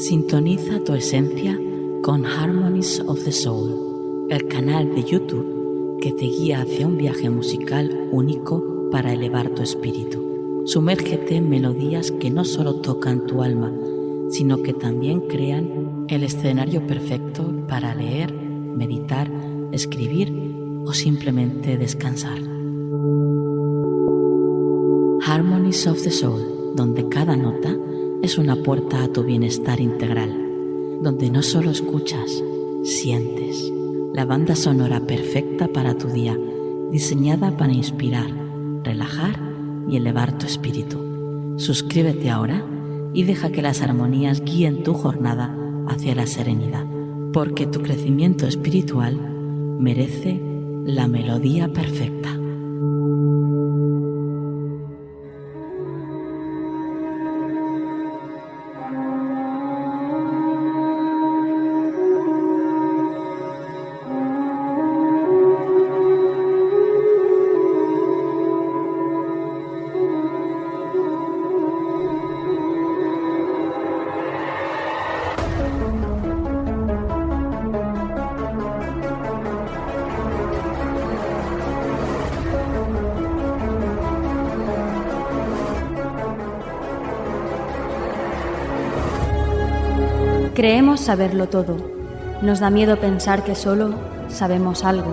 Sintoniza tu esencia con Harmonies of the Soul, el canal de YouTube que te guía hacia un viaje musical único para elevar tu espíritu. Sumérgete en melodías que no solo tocan tu alma, sino que también crean el escenario perfecto para leer, meditar, escribir o simplemente descansar. Harmonies of the Soul, donde cada nota es una puerta a tu bienestar integral, donde no solo escuchas, sientes. La banda sonora perfecta para tu día, diseñada para inspirar, relajar y elevar tu espíritu. Suscríbete ahora y deja que las armonías guíen tu jornada hacia la serenidad, porque tu crecimiento espiritual merece la melodía perfecta. Creemos saberlo todo. Nos da miedo pensar que solo sabemos algo,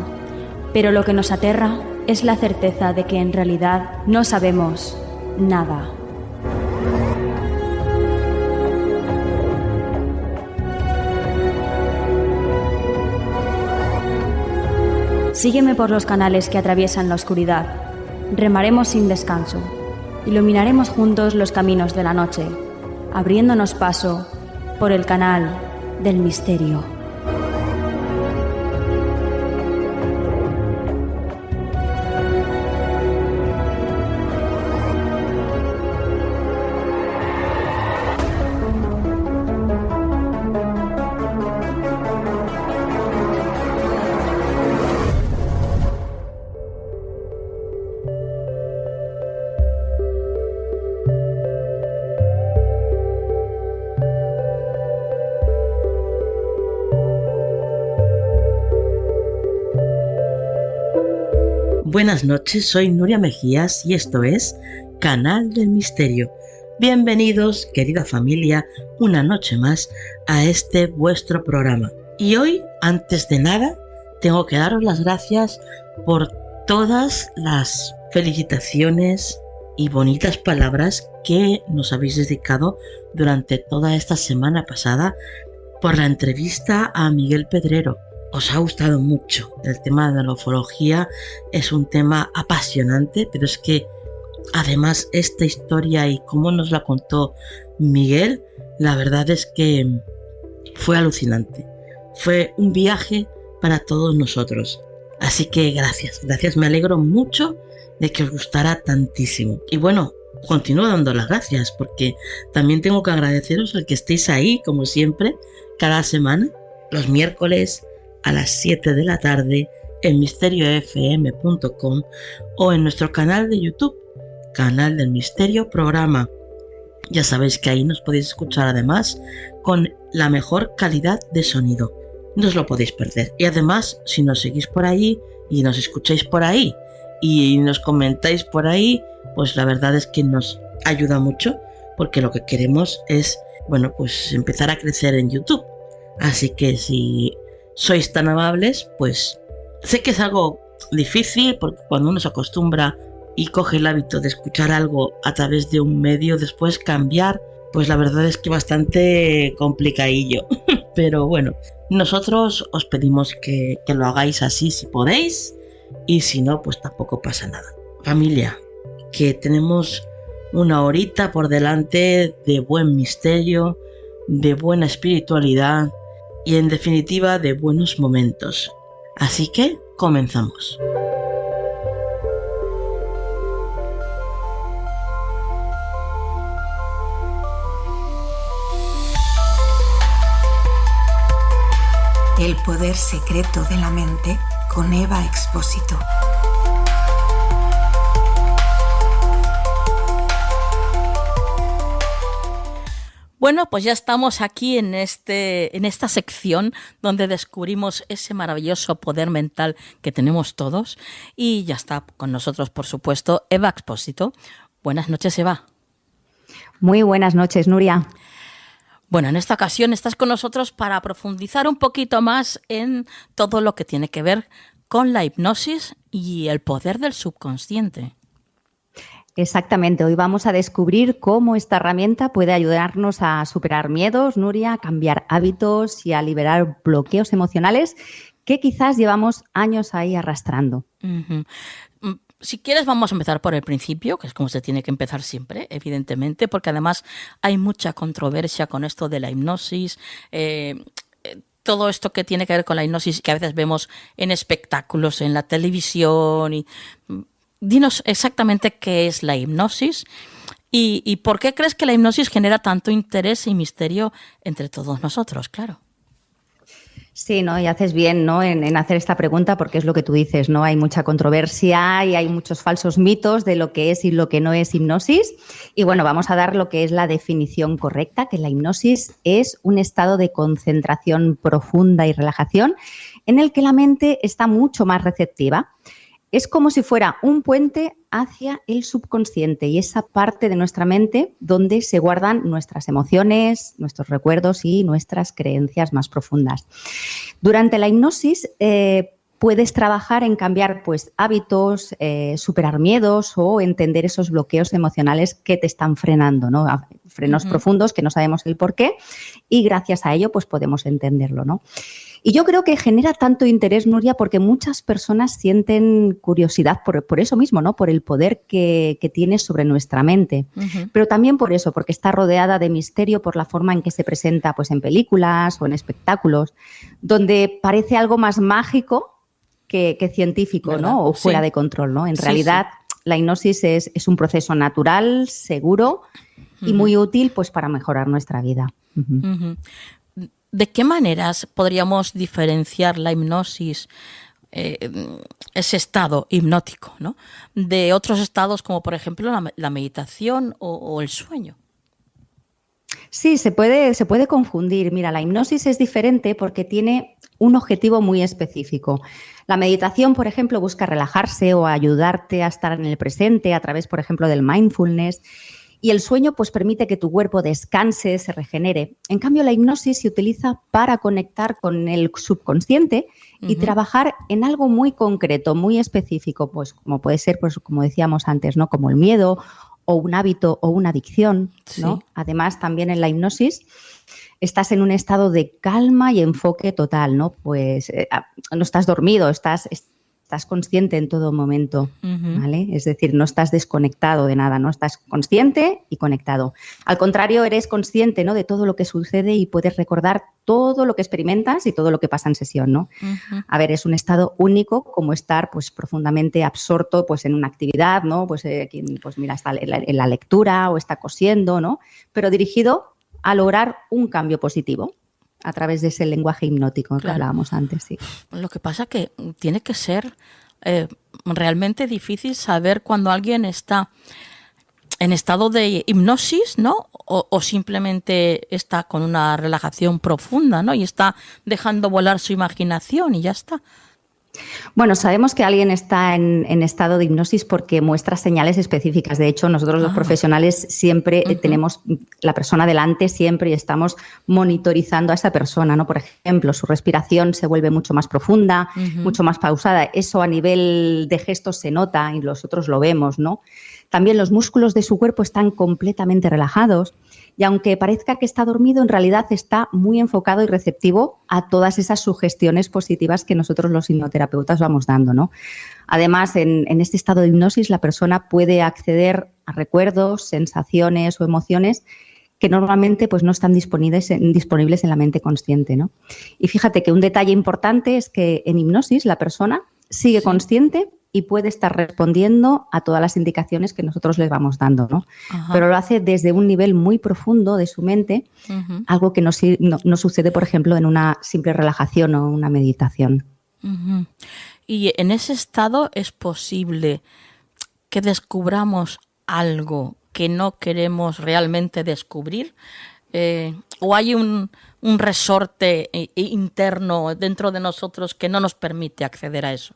pero lo que nos aterra es la certeza de que en realidad no sabemos nada. Sígueme por los canales que atraviesan la oscuridad. Remaremos sin descanso. Iluminaremos juntos los caminos de la noche, abriéndonos paso por el canal del misterio. Buenas noches, soy Nuria Mejías y esto es Canal del Misterio. Bienvenidos, querida familia, una noche más a este vuestro programa. Y hoy, antes de nada, tengo que daros las gracias por todas las felicitaciones y bonitas palabras que nos habéis dedicado durante toda esta semana pasada por la entrevista a Miguel Pedrero. Os ha gustado mucho. El tema de la ufología es un tema apasionante, pero es que además esta historia y cómo nos la contó Miguel, la verdad es que fue alucinante. Fue un viaje para todos nosotros. Así que gracias, me alegro mucho de que os gustara tantísimo. Y bueno, continúo dando las gracias porque también tengo que agradeceros el que estéis ahí, como siempre, cada semana, los miércoles a las 7 de la tarde en misteriofm.com o en nuestro canal de YouTube, Canal del Misterio Programa. Ya sabéis que ahí nos podéis escuchar además con la mejor calidad de sonido. No os lo podéis perder. Y además, si nos seguís por ahí y nos escucháis por ahí y nos comentáis por ahí, pues la verdad es que nos ayuda mucho porque lo que queremos es, bueno, pues empezar a crecer en YouTube. Así que si sois tan amables, pues sé que es algo difícil porque cuando uno se acostumbra y coge el hábito de escuchar algo a través de un medio, después cambiar, pues la verdad es que bastante complicadillo. Pero bueno, nosotros os pedimos que lo hagáis así si podéis y si no, pues tampoco pasa nada. Familia, que tenemos una horita por delante de buen misterio, de buena espiritualidad y en definitiva de buenos momentos. Así que comenzamos. El poder secreto de la mente con Eva Expósito. Bueno, pues ya estamos aquí en esta sección donde descubrimos ese maravilloso poder mental que tenemos todos. Y ya está con nosotros, por supuesto, Eva Expósito. Buenas noches, Eva. Muy buenas noches, Nuria. Bueno, en esta ocasión estás con nosotros para profundizar un poquito más en todo lo que tiene que ver con la hipnosis y el poder del subconsciente. Exactamente, hoy vamos a descubrir cómo esta herramienta puede ayudarnos a superar miedos, Nuria, a cambiar hábitos y a liberar bloqueos emocionales que quizás llevamos años ahí arrastrando. Uh-huh. Si quieres, vamos a empezar por el principio, que es como se tiene que empezar siempre, evidentemente, porque además hay mucha controversia con esto de la hipnosis. Todo esto que tiene que ver con la hipnosis que a veces vemos en espectáculos, en la televisión. Dinos exactamente qué es la hipnosis y por qué crees que la hipnosis genera tanto interés y misterio entre todos nosotros, claro. Sí, ¿no? Y haces bien, ¿no? en hacer esta pregunta porque es lo que tú dices, ¿no? Hay mucha controversia y hay muchos falsos mitos de lo que es y lo que no es hipnosis. Y bueno, vamos a dar lo que es la definición correcta, que la hipnosis es un estado de concentración profunda y relajación en el que la mente está mucho más receptiva. Es como si fuera un puente hacia el subconsciente y esa parte de nuestra mente donde se guardan nuestras emociones, nuestros recuerdos y nuestras creencias más profundas. Durante la hipnosis puedes trabajar en cambiar pues, hábitos, superar miedos o entender esos bloqueos emocionales que te están frenando, ¿no? Frenos profundos que no sabemos el por qué y gracias a ello pues, podemos entenderlo, ¿no? Y yo creo que genera tanto interés, Nuria, porque muchas personas sienten curiosidad por eso mismo, ¿no? Por el poder que tiene sobre nuestra mente. Uh-huh. Pero también por eso, porque está rodeada de misterio por la forma en que se presenta pues, en películas o en espectáculos, donde parece algo más mágico que científico, ¿verdad? ¿No? O fuera de control, ¿no? En realidad, la hipnosis es un proceso natural, seguro y muy útil pues, para mejorar nuestra vida. Uh-huh. ¿De qué maneras podríamos diferenciar la hipnosis, ese estado hipnótico, ¿no? de otros estados como por ejemplo la meditación o el sueño? Sí, se puede confundir. Mira, la hipnosis es diferente porque tiene un objetivo muy específico. La meditación, por ejemplo, busca relajarse o ayudarte a estar en el presente a través, por ejemplo, del mindfulness. Y el sueño pues, permite que tu cuerpo descanse, se regenere. En cambio, la hipnosis se utiliza para conectar con el subconsciente y trabajar en algo muy concreto, muy específico, pues como puede ser, pues, como decíamos antes, ¿no? Como el miedo o un hábito o una adicción, ¿no? Sí. Además, también en la hipnosis estás en un estado de calma y enfoque total, ¿no? Pues no estás dormido, estás consciente en todo momento, ¿vale? Es decir, no estás desconectado de nada, ¿no? Estás consciente y conectado. Al contrario, eres consciente, ¿no? de todo lo que sucede y puedes recordar todo lo que experimentas y todo lo que pasa en sesión, ¿no? A ver, es un estado único como estar pues, profundamente absorto pues, en una actividad, ¿no? Pues quien pues, mira, está en la lectura o está cosiendo, ¿no? Pero dirigido a lograr un cambio positivo a través de ese lenguaje hipnótico que hablábamos antes, sí. Lo que pasa es que tiene que ser realmente difícil saber cuando alguien está en estado de hipnosis, ¿no? O simplemente está con una relajación profunda, ¿no? Y está dejando volar su imaginación y ya está. Bueno, sabemos que alguien está en estado de hipnosis porque muestra señales específicas. De hecho, nosotros los profesionales siempre tenemos la persona delante siempre y estamos monitorizando a esa persona, ¿no? Por ejemplo, su respiración se vuelve mucho más profunda, mucho más pausada. Eso a nivel de gestos se nota y nosotros lo vemos, ¿no? También los músculos de su cuerpo están completamente relajados y aunque parezca que está dormido, en realidad está muy enfocado y receptivo a todas esas sugestiones positivas que nosotros los hipnoterapeutas vamos dando, ¿no? Además, en este estado de hipnosis, la persona puede acceder a recuerdos, sensaciones o emociones que normalmente pues, no están disponibles en la mente consciente, ¿no? Y fíjate que un detalle importante es que en hipnosis la persona sigue consciente y puede estar respondiendo a todas las indicaciones que nosotros les vamos dando, ¿no? Pero lo hace desde un nivel muy profundo de su mente, algo que no sucede, por ejemplo, en una simple relajación o una meditación. Y en ese estado es posible que descubramos algo que no queremos realmente descubrir. ¿O hay un resorte interno dentro de nosotros que no nos permite acceder a eso?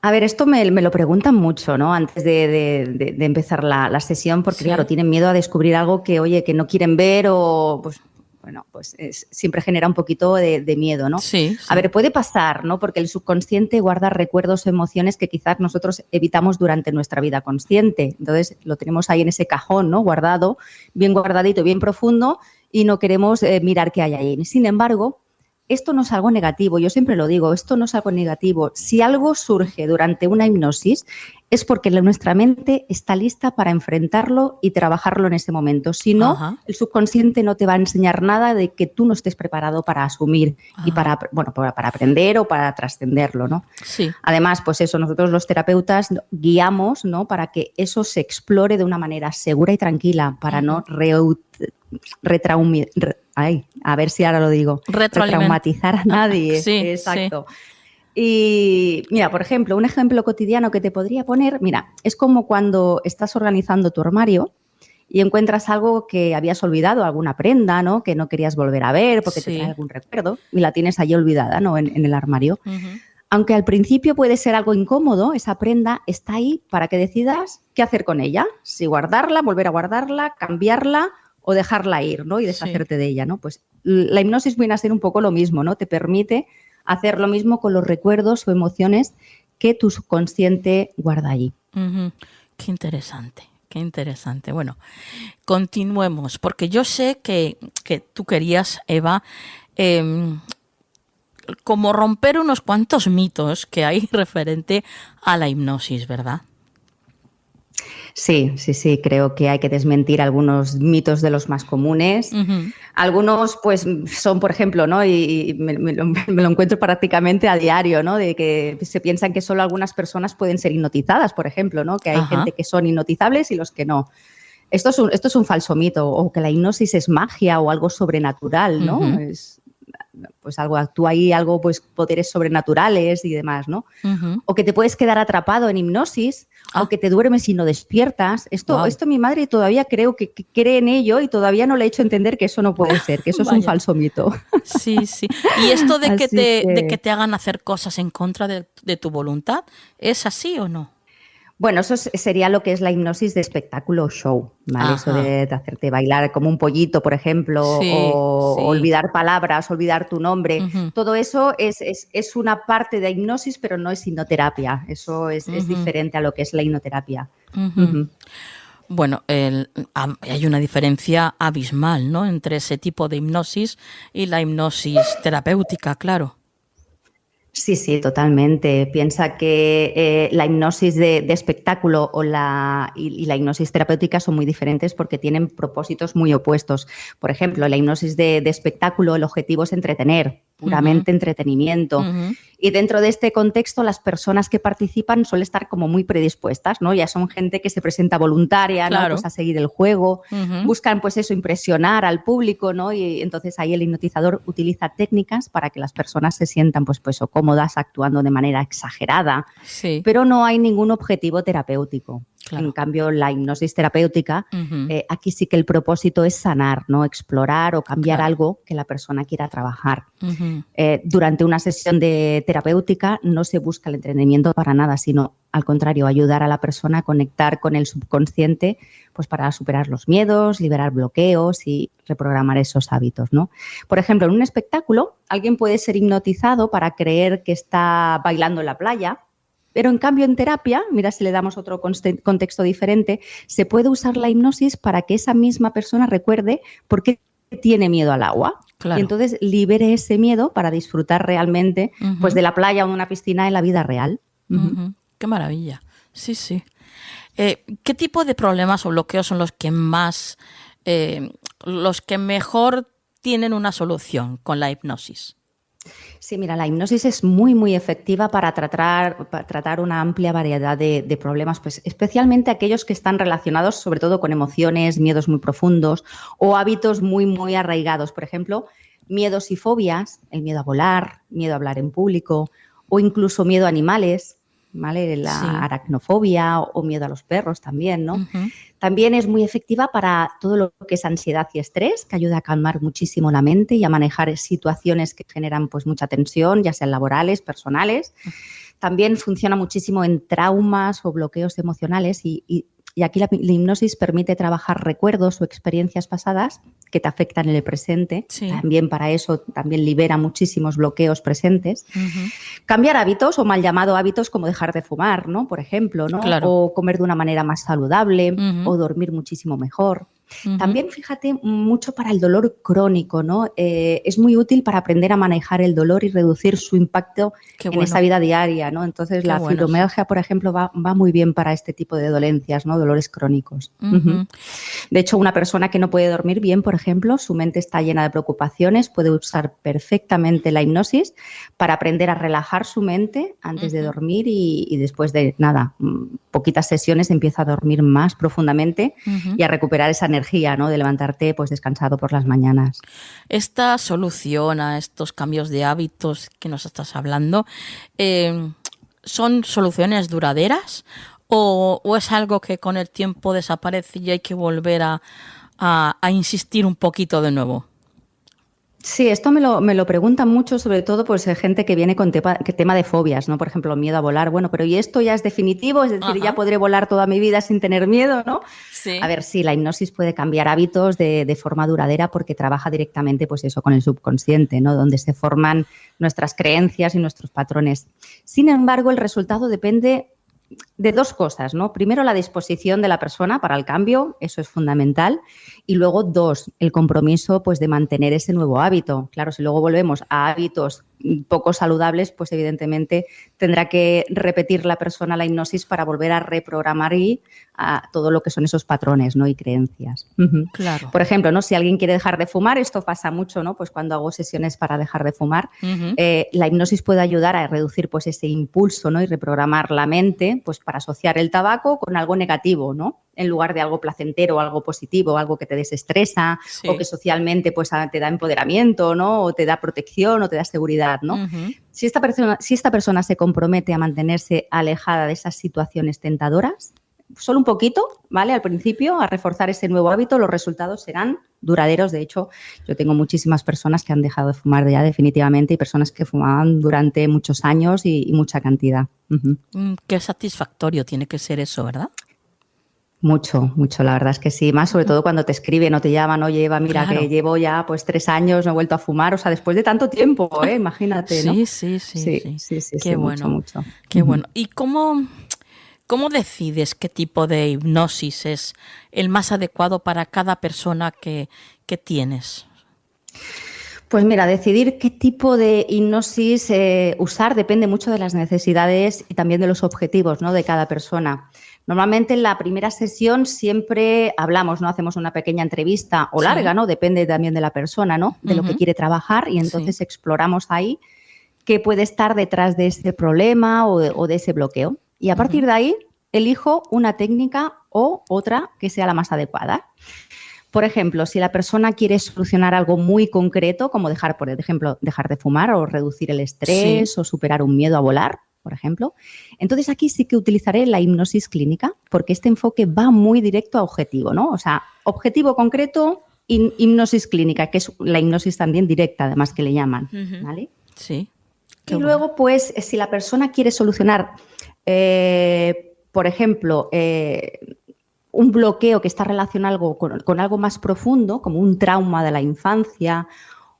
A ver, esto me lo preguntan mucho, ¿no? Antes de empezar la sesión, porque claro, tienen miedo a descubrir algo que, oye, que no quieren ver o pues bueno, pues siempre genera un poquito de miedo, ¿no? Sí. A ver, puede pasar, ¿no? Porque el subconsciente guarda recuerdos o emociones que quizás nosotros evitamos durante nuestra vida consciente. Entonces, lo tenemos ahí en ese cajón, ¿no? Guardado, bien guardadito, bien profundo, y no queremos mirar qué hay ahí. Sin embargo, esto no es algo negativo, yo siempre lo digo, esto no es algo negativo. Si algo surge durante una hipnosis es porque nuestra mente está lista para enfrentarlo y trabajarlo en ese momento. Si no, el subconsciente no te va a enseñar nada de que tú no estés preparado para asumir y para aprender o para trascenderlo, ¿no? Sí. Además, pues eso, nosotros los terapeutas guiamos, ¿no? Para que eso se explore de una manera segura y tranquila, para no retraumatizar a nadie. Sí, exacto. Sí. Y mira, por ejemplo, un ejemplo cotidiano que te podría poner, mira, es como cuando estás organizando tu armario y encuentras algo que habías olvidado, alguna prenda, ¿no? Que no querías volver a ver porque te trae algún recuerdo y la tienes allí olvidada, ¿no? En el armario. Aunque al principio puede ser algo incómodo, esa prenda está ahí para que decidas qué hacer con ella. Si guardarla, volver a guardarla, cambiarla o dejarla ir, ¿no? Y deshacerte de ella, ¿no? Pues la hipnosis viene a ser un poco lo mismo, ¿no? Te permite hacer lo mismo con los recuerdos o emociones que tu subconsciente guarda allí. Qué interesante, qué interesante. Bueno, continuemos, porque yo sé que tú querías, Eva, como romper unos cuantos mitos que hay referente a la hipnosis, ¿verdad? Sí, creo que hay que desmentir algunos mitos de los más comunes. Algunos, pues, son, por ejemplo, ¿no? Y me lo encuentro prácticamente a diario, ¿no? De que se piensan que solo algunas personas pueden ser hipnotizadas, por ejemplo, ¿no? Que hay gente que son hipnotizables y los que no. Esto es un falso mito, o que la hipnosis es magia o algo sobrenatural, ¿no? Pues actúa ahí algo, pues poderes sobrenaturales y demás, ¿no? O que te puedes quedar atrapado en hipnosis, o que te duermes y no despiertas. Esto mi madre todavía creo que cree en ello y todavía no le he hecho entender que eso no puede ser, que eso es un falso mito. Sí. ¿Y esto de que te hagan hacer cosas en contra de tu voluntad, es así o no? Bueno, eso sería lo que es la hipnosis de espectáculo o show, ¿vale? Eso de hacerte bailar como un pollito, por ejemplo, o olvidar palabras, olvidar tu nombre. Todo eso es una parte de hipnosis, pero no es hipnoterapia. Eso es diferente a lo que es la hipnoterapia. Bueno, hay una diferencia abismal, ¿no? Entre ese tipo de hipnosis y la hipnosis terapéutica, claro. Sí, totalmente. Piensa que la hipnosis de espectáculo y la hipnosis terapéutica son muy diferentes porque tienen propósitos muy opuestos. Por ejemplo, la hipnosis de espectáculo, el objetivo es entretener, puramente entretenimiento. Y dentro de este contexto, las personas que participan suelen estar como muy predispuestas, ¿no? Ya son gente que se presenta voluntaria, ¿no? Pues a seguir el juego, buscan pues eso, impresionar al público, ¿no? Y entonces ahí el hipnotizador utiliza técnicas para que las personas se sientan pues cómodas, actuando de manera exagerada, pero no hay ningún objetivo terapéutico. Claro. En cambio, la hipnosis terapéutica, aquí sí que el propósito es sanar, ¿no? Explorar o cambiar algo que la persona quiera trabajar. Durante una sesión de terapéutica no se busca el entretenimiento para nada, sino al contrario, ayudar a la persona a conectar con el subconsciente, pues para superar los miedos, liberar bloqueos y reprogramar esos hábitos, ¿no? Por ejemplo, en un espectáculo, alguien puede ser hipnotizado para creer que está bailando en la playa. Pero en cambio en terapia, mira si le damos otro contexto diferente, se puede usar la hipnosis para que esa misma persona recuerde por qué tiene miedo al agua. Claro. Y entonces libere ese miedo para disfrutar realmente pues de la playa o de una piscina en la vida real. Qué maravilla. Sí. ¿Qué tipo de problemas o bloqueos son los que mejor tienen una solución con la hipnosis? Sí, mira, la hipnosis es muy, muy efectiva para tratar una amplia variedad de problemas, pues especialmente aquellos que están relacionados sobre todo con emociones, miedos muy profundos o hábitos muy, muy arraigados. Por ejemplo, miedos y fobias, el miedo a volar, miedo a hablar en público o incluso miedo a animales, ¿vale? La Sí. aracnofobia o miedo a los perros también, ¿no? Ujú. También es muy efectiva para todo lo que es ansiedad y estrés, que ayuda a calmar muchísimo la mente y a manejar situaciones que generan pues mucha tensión, ya sean laborales, personales. También funciona muchísimo en traumas o bloqueos emocionales y aquí la hipnosis permite trabajar recuerdos o experiencias pasadas que te afectan en el presente. Sí. También para eso también libera muchísimos bloqueos presentes. Ujú. Cambiar hábitos o mal llamados hábitos como dejar de fumar, ¿no? Por ejemplo, ¿no? Claro. O comer de una manera más saludable Ujú. o dormir muchísimo mejor. Ujú. También, fíjate, mucho para el dolor crónico, ¿no? Es muy útil para aprender a manejar el dolor y reducir su impacto Qué en bueno. esa vida diaria, ¿no? Entonces, Qué la bueno, fibromialgia, por ejemplo, va muy bien para este tipo de dolencias, ¿no? Dolores crónicos. Ujú. De hecho, una persona que no puede dormir bien, por ejemplo, su mente está llena de preocupaciones, puede usar perfectamente la hipnosis para aprender a relajar su mente antes de Ujú. dormir y después de, nada, poquitas sesiones empieza a dormir más profundamente Ujú. y a recuperar esa energía, ¿no? De levantarte pues descansado por las mañanas. Esta solución a estos cambios de hábitos que nos estás hablando, ¿son soluciones duraderas o es algo que con el tiempo desaparece y hay que volver a insistir un poquito de nuevo? Sí, esto me lo preguntan mucho, sobre todo pues gente que viene con tema de fobias, ¿no? Por ejemplo, miedo a volar. Bueno, pero ¿y esto ya es definitivo? Es decir, Ajá. ¿ya podré volar toda mi vida sin tener miedo, no? Sí. A ver, sí, la hipnosis puede cambiar hábitos de forma duradera porque trabaja directamente, pues eso, con el subconsciente, ¿no? Donde se forman nuestras creencias y nuestros patrones. Sin embargo, el resultado depende de dos cosas, ¿no? Primero, la disposición de la persona para el cambio, eso es fundamental. Y luego, dos, el compromiso pues, de mantener ese nuevo hábito. Claro, si luego volvemos a hábitos poco saludables, pues evidentemente tendrá que repetir la persona la hipnosis para volver a reprogramar y a todo lo que son esos patrones, ¿no? Y creencias. Claro. Por ejemplo, ¿no? Si alguien quiere dejar de fumar, esto pasa mucho, ¿no? Pues cuando hago sesiones para dejar de fumar, Ujú. la hipnosis puede ayudar a reducir pues, ese impulso, ¿no? Y reprogramar la mente pues, para asociar el tabaco con algo negativo, ¿no? En lugar de algo placentero, algo positivo, algo que te desestresa Sí. o que socialmente pues, te da empoderamiento, ¿no? O te da protección o te da seguridad, ¿no? Ujú. Si esta persona se compromete a mantenerse alejada de esas situaciones tentadoras, solo un poquito, ¿vale? Al principio, a reforzar ese nuevo hábito, los resultados serán duraderos. De hecho, yo tengo muchísimas personas que han dejado de fumar ya definitivamente y personas que fumaban durante muchos años y mucha cantidad. Ujú. Qué satisfactorio tiene que ser eso, ¿verdad? Mucho, mucho, la verdad es que sí, más sobre todo cuando te escriben o te llaman, oye Eva, mira Claro. que llevo ya pues 3 años, no he vuelto a fumar, o sea, después de tanto tiempo, imagínate, ¿no? Sí, sí, sí, sí. Sí, Qué mucho, bueno. mucho. Qué Ujú. bueno. ¿Y cómo decides qué tipo de hipnosis es el más adecuado para cada persona que tienes? Pues mira, decidir qué tipo de hipnosis usar depende mucho de las necesidades y también de los objetivos, ¿no? De cada persona. Normalmente en la primera sesión siempre hablamos, ¿no? Hacemos una pequeña entrevista o Sí. larga, ¿no? Depende también de la persona, ¿no? De lo que Ujú. quiere trabajar y entonces Sí. exploramos ahí qué puede estar detrás de ese problema o de ese bloqueo. Y a partir Ujú. de ahí elijo una técnica o otra que sea la más adecuada. Por ejemplo, si la persona quiere solucionar algo muy concreto, como por ejemplo, dejar de fumar o reducir el estrés Sí. o superar un miedo a volar, por ejemplo, entonces aquí sí que utilizaré la hipnosis clínica porque este enfoque va muy directo a objetivo, ¿no? O sea, objetivo concreto, hipnosis clínica, que es la hipnosis también directa, además que le llaman, Ujú. ¿vale? Sí. Qué Y bueno. luego, pues, si la persona quiere solucionar, por ejemplo, un bloqueo que está relacionado con algo más profundo, como un trauma de la infancia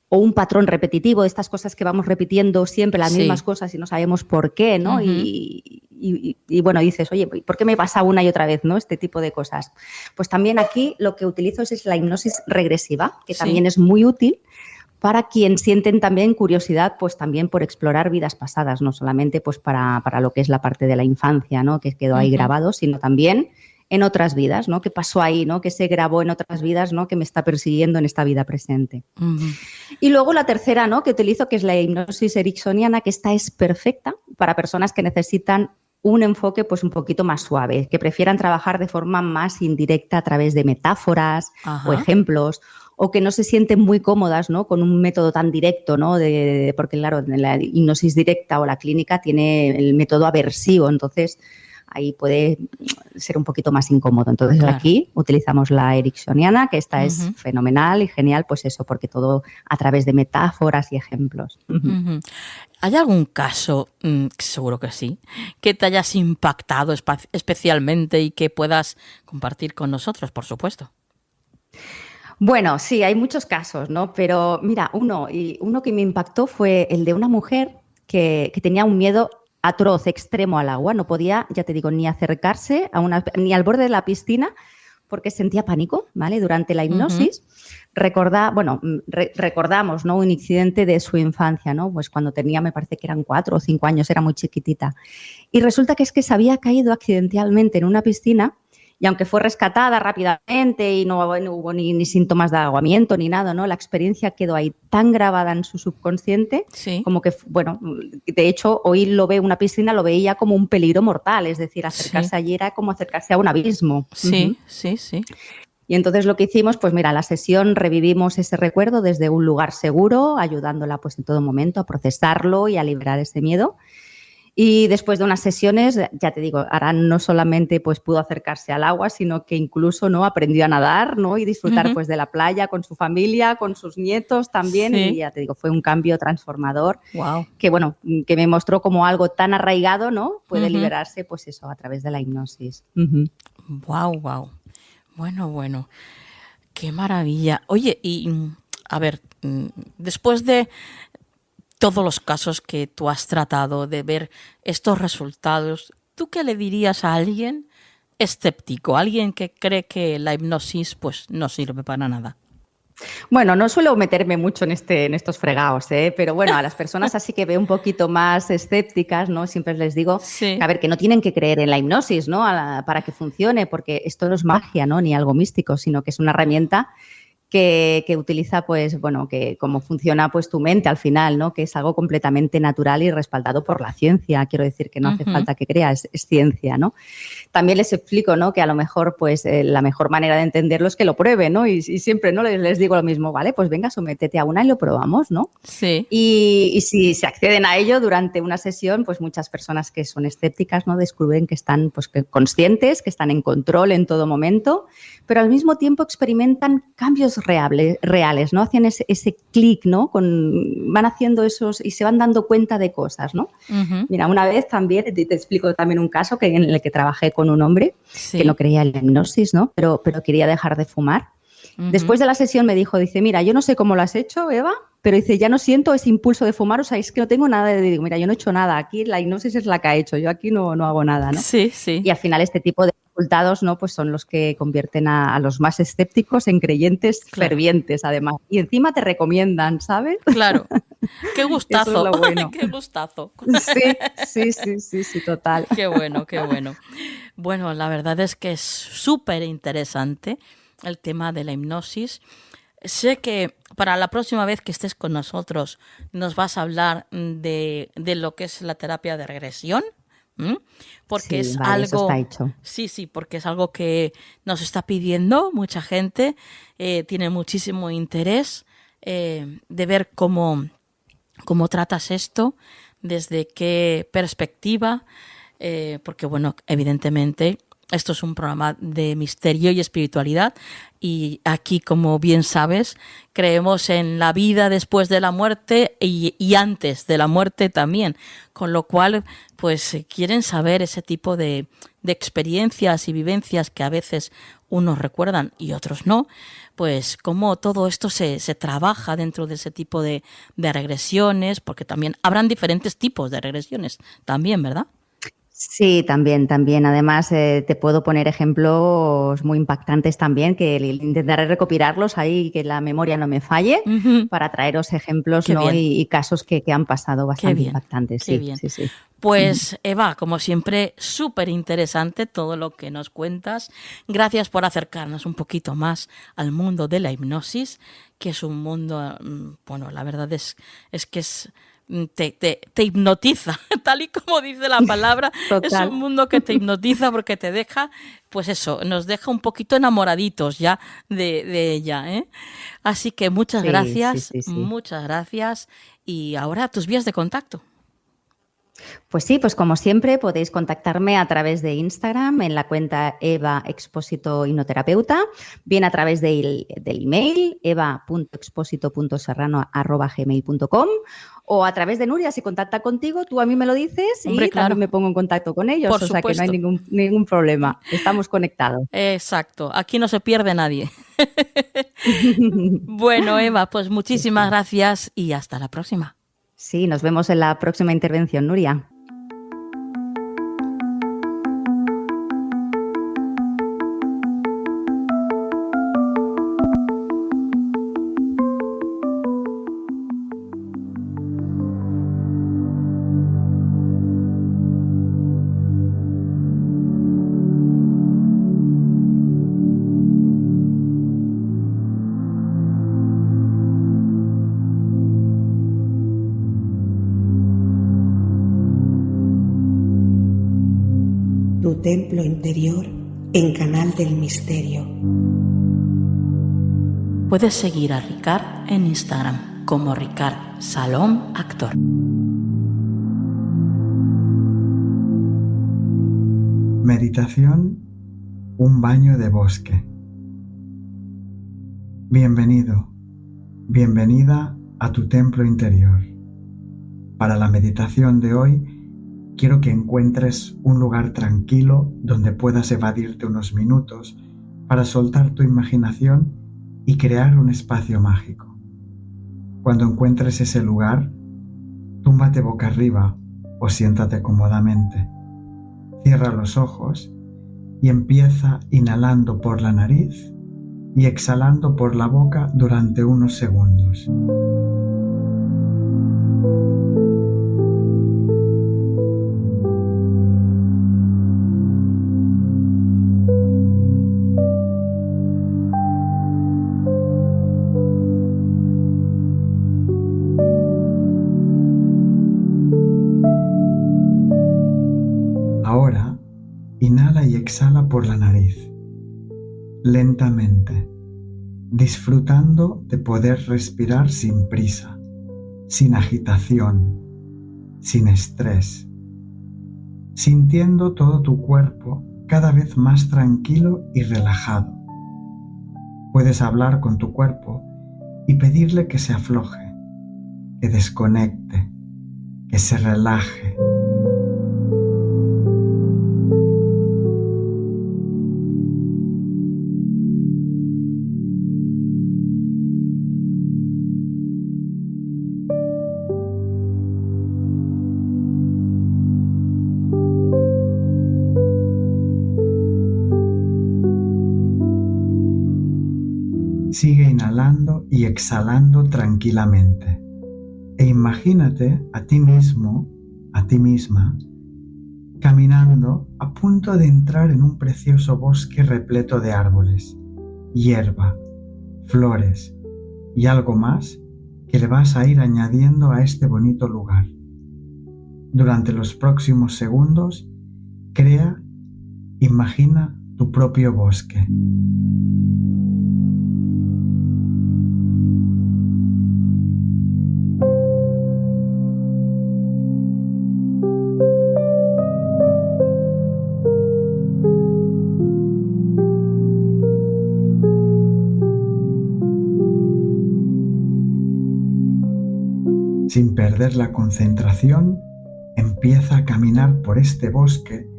o un patrón repetitivo, de estas cosas que vamos repitiendo siempre las Sí. mismas cosas y no sabemos por qué, ¿no? Ujú. Y bueno, dices, oye, ¿por qué me pasa una y otra vez, ¿no? Este tipo de cosas. Pues también aquí lo que utilizo es la hipnosis regresiva, que Sí. también es muy útil para quien sienten también curiosidad, pues también por explorar vidas pasadas, no solamente pues para lo que es la parte de la infancia, ¿no? Que quedó ahí Ujú. grabado, sino también en otras vidas, ¿no? ¿Qué pasó ahí, ¿no? Que se grabó en otras vidas, ¿no? Que me está persiguiendo en esta vida presente. Ujú. Y luego la tercera, ¿no? Que utilizo, que es la hipnosis ericksoniana, que esta es perfecta para personas que necesitan un enfoque pues un poquito más suave, que prefieran trabajar de forma más indirecta a través de metáforas Ajá. o ejemplos, o que no se sienten muy cómodas, ¿no?, con un método tan directo, ¿no?, porque claro, en la hipnosis directa o la clínica tiene el método aversivo, entonces ahí puede ser un poquito más incómodo. Entonces Claro. aquí utilizamos la ericksoniana, que esta es fenomenal y genial, pues eso, porque todo a través de metáforas y ejemplos. Ujú. ¿Hay algún caso, seguro que sí, que te hayas impactado especialmente y que puedas compartir con nosotros, por supuesto? Bueno, sí, hay muchos casos, ¿no? Pero mira, uno que me impactó fue el de una mujer que tenía un miedo atroz, extremo al agua. No podía, ya te digo, ni acercarse ni al borde de la piscina porque sentía pánico, ¿vale? Durante la hipnosis recordamos, ¿no?, un incidente de su infancia, ¿no? Pues cuando tenía, me parece que eran 4 o 5 años, era muy chiquitita. Y resulta que se había caído accidentalmente en una piscina. Y aunque fue rescatada rápidamente y no hubo ni síntomas de ahogamiento ni nada, ¿no?, la experiencia quedó ahí tan grabada en su subconsciente, Sí. como que, bueno, de hecho, hoy una piscina lo veía como un peligro mortal, es decir, acercarse allí era como acercarse a un abismo. Sí, sí, sí. Y entonces lo que hicimos, pues mira, la sesión revivimos ese recuerdo desde un lugar seguro, ayudándola pues en todo momento a procesarlo y a liberar ese miedo. Y después de unas sesiones, ya te digo, ahora no solamente pues pudo acercarse al agua, sino que incluso, ¿no?, aprendió a nadar, ¿no?, y disfrutar pues de la playa con su familia, con sus nietos también. Sí. Y ya te digo, fue un cambio transformador Wow. que, bueno, que me mostró como algo tan arraigado, ¿no?, puede liberarse pues eso a través de la hipnosis. Wow, wow. Bueno. Qué maravilla. Oye, y a ver, después de todos los casos que tú has tratado, de ver estos resultados, ¿tú qué le dirías a alguien escéptico, alguien que cree que la hipnosis pues no sirve para nada? Bueno, no suelo meterme mucho en estos fregados, pero bueno, a las personas así que veo un poquito más escépticas, ¿no?, siempre les digo Sí. que, a ver, que no tienen que creer en la hipnosis, ¿no?, para que funcione, porque esto no es magia, ¿no?, ni algo místico, sino que es una herramienta que utiliza, pues, bueno, que cómo funciona pues tu mente al final, ¿no?, que es algo completamente natural y respaldado por la ciencia. Quiero decir que no hace falta que creas, es ciencia, ¿no? También les explico, ¿no?, que a lo mejor pues la mejor manera de entenderlo es que lo prueben, ¿no? Y siempre, ¿no?, les digo lo mismo, vale, pues venga, sométete a una y lo probamos, ¿no? Sí. Y si se acceden a ello durante una sesión, pues muchas personas que son escépticas, ¿no?, descubren que están pues conscientes, que están en control en todo momento, pero al mismo tiempo experimentan cambios reales, ¿no? Hacen ese clic, ¿no? Van haciendo esos y se van dando cuenta de cosas, ¿no? Mira, una vez también, te explico también un caso en el que trabajé con un hombre que no creía en la hipnosis, ¿no?, pero quería dejar de fumar. Después de la sesión me dijo, dice, mira, yo no sé cómo lo has hecho, Eva, pero dice, ya no siento ese impulso de fumar, o sea, es que no tengo nada digo, mira, yo no he hecho nada, aquí la hipnosis es la que ha hecho, yo aquí no hago nada, ¿no? Sí, sí. Y al final este tipo de resultados, ¿no?, pues son los que convierten a los más escépticos en creyentes fervientes, además. Y encima te recomiendan, ¿sabes? Claro. Qué gustazo. Eso es lo bueno. Qué gustazo. Sí, total. Qué bueno. Bueno, la verdad es que es súper interesante el tema de la hipnosis. Sé que para la próxima vez que estés con nosotros nos vas a hablar de lo que es la terapia de regresión. Porque sí, es vale, algo. Eso está hecho. Sí, porque es algo que nos está pidiendo mucha gente, tiene muchísimo interés de ver cómo tratas esto, desde qué perspectiva, porque bueno, evidentemente esto es un programa de misterio y espiritualidad y aquí, como bien sabes, creemos en la vida después de la muerte y antes de la muerte también, con lo cual pues quieren saber ese tipo de experiencias y vivencias que a veces unos recuerdan y otros no, pues cómo todo esto se trabaja dentro de ese tipo de regresiones, porque también habrán diferentes tipos de regresiones también, ¿verdad? Sí, también. Además, te puedo poner ejemplos muy impactantes también, que intentaré recopilarlos ahí, que la memoria no me falle, para traeros ejemplos, ¿no?, y casos que han pasado bastante impactantes. Qué bien. Sí. Pues Eva, como siempre, súper interesante todo lo que nos cuentas. Gracias por acercarnos un poquito más al mundo de la hipnosis, que es un mundo, bueno, la verdad es que es te hipnotiza, tal y como dice la palabra. Es Total. un mundo que te hipnotiza porque te deja, pues eso, nos deja un poquito enamoraditos ya de ella, ¿eh? Así que muchas Sí, gracias, sí, sí, sí. muchas gracias. Y ahora tus vías de contacto. Pues sí, pues como siempre podéis contactarme a través de Instagram en la cuenta Eva Expósito Hipnoterapeuta, bien a través del email eva.exposito.serrano@gmail.com o a través de Nuria, si contacta contigo, tú a mí me lo dices y Hombre, claro. también me pongo en contacto con ellos, Por o sea que no hay supuesto. ningún problema, estamos conectados. Exacto, aquí no se pierde nadie. Bueno, Eva, pues muchísimas gracias y hasta la próxima. Sí, nos vemos en la próxima intervención, Nuria. Tu templo interior en Canal del Misterio. Puedes seguir a Ricard en Instagram como Ricard Salom Actor. Meditación, un baño de bosque. Bienvenido, bienvenida a tu templo interior. Para la meditación de hoy, quiero que encuentres un lugar tranquilo donde puedas evadirte unos minutos para soltar tu imaginación y crear un espacio mágico. Cuando encuentres ese lugar, túmbate boca arriba o siéntate cómodamente. Cierra los ojos y empieza inhalando por la nariz y exhalando por la boca durante unos segundos. Ahora, inhala y exhala por la nariz, lentamente, disfrutando de poder respirar sin prisa, sin agitación, sin estrés, sintiendo todo tu cuerpo cada vez más tranquilo y relajado. Puedes hablar con tu cuerpo y pedirle que se afloje, que desconecte, que se relaje. Sigue inhalando y exhalando tranquilamente e imagínate a ti mismo, a ti misma, caminando a punto de entrar en un precioso bosque repleto de árboles, hierba, flores y algo más que le vas a ir añadiendo a este bonito lugar. Durante los próximos segundos, imagina tu propio bosque. Sin perder la concentración, empieza a caminar por este bosque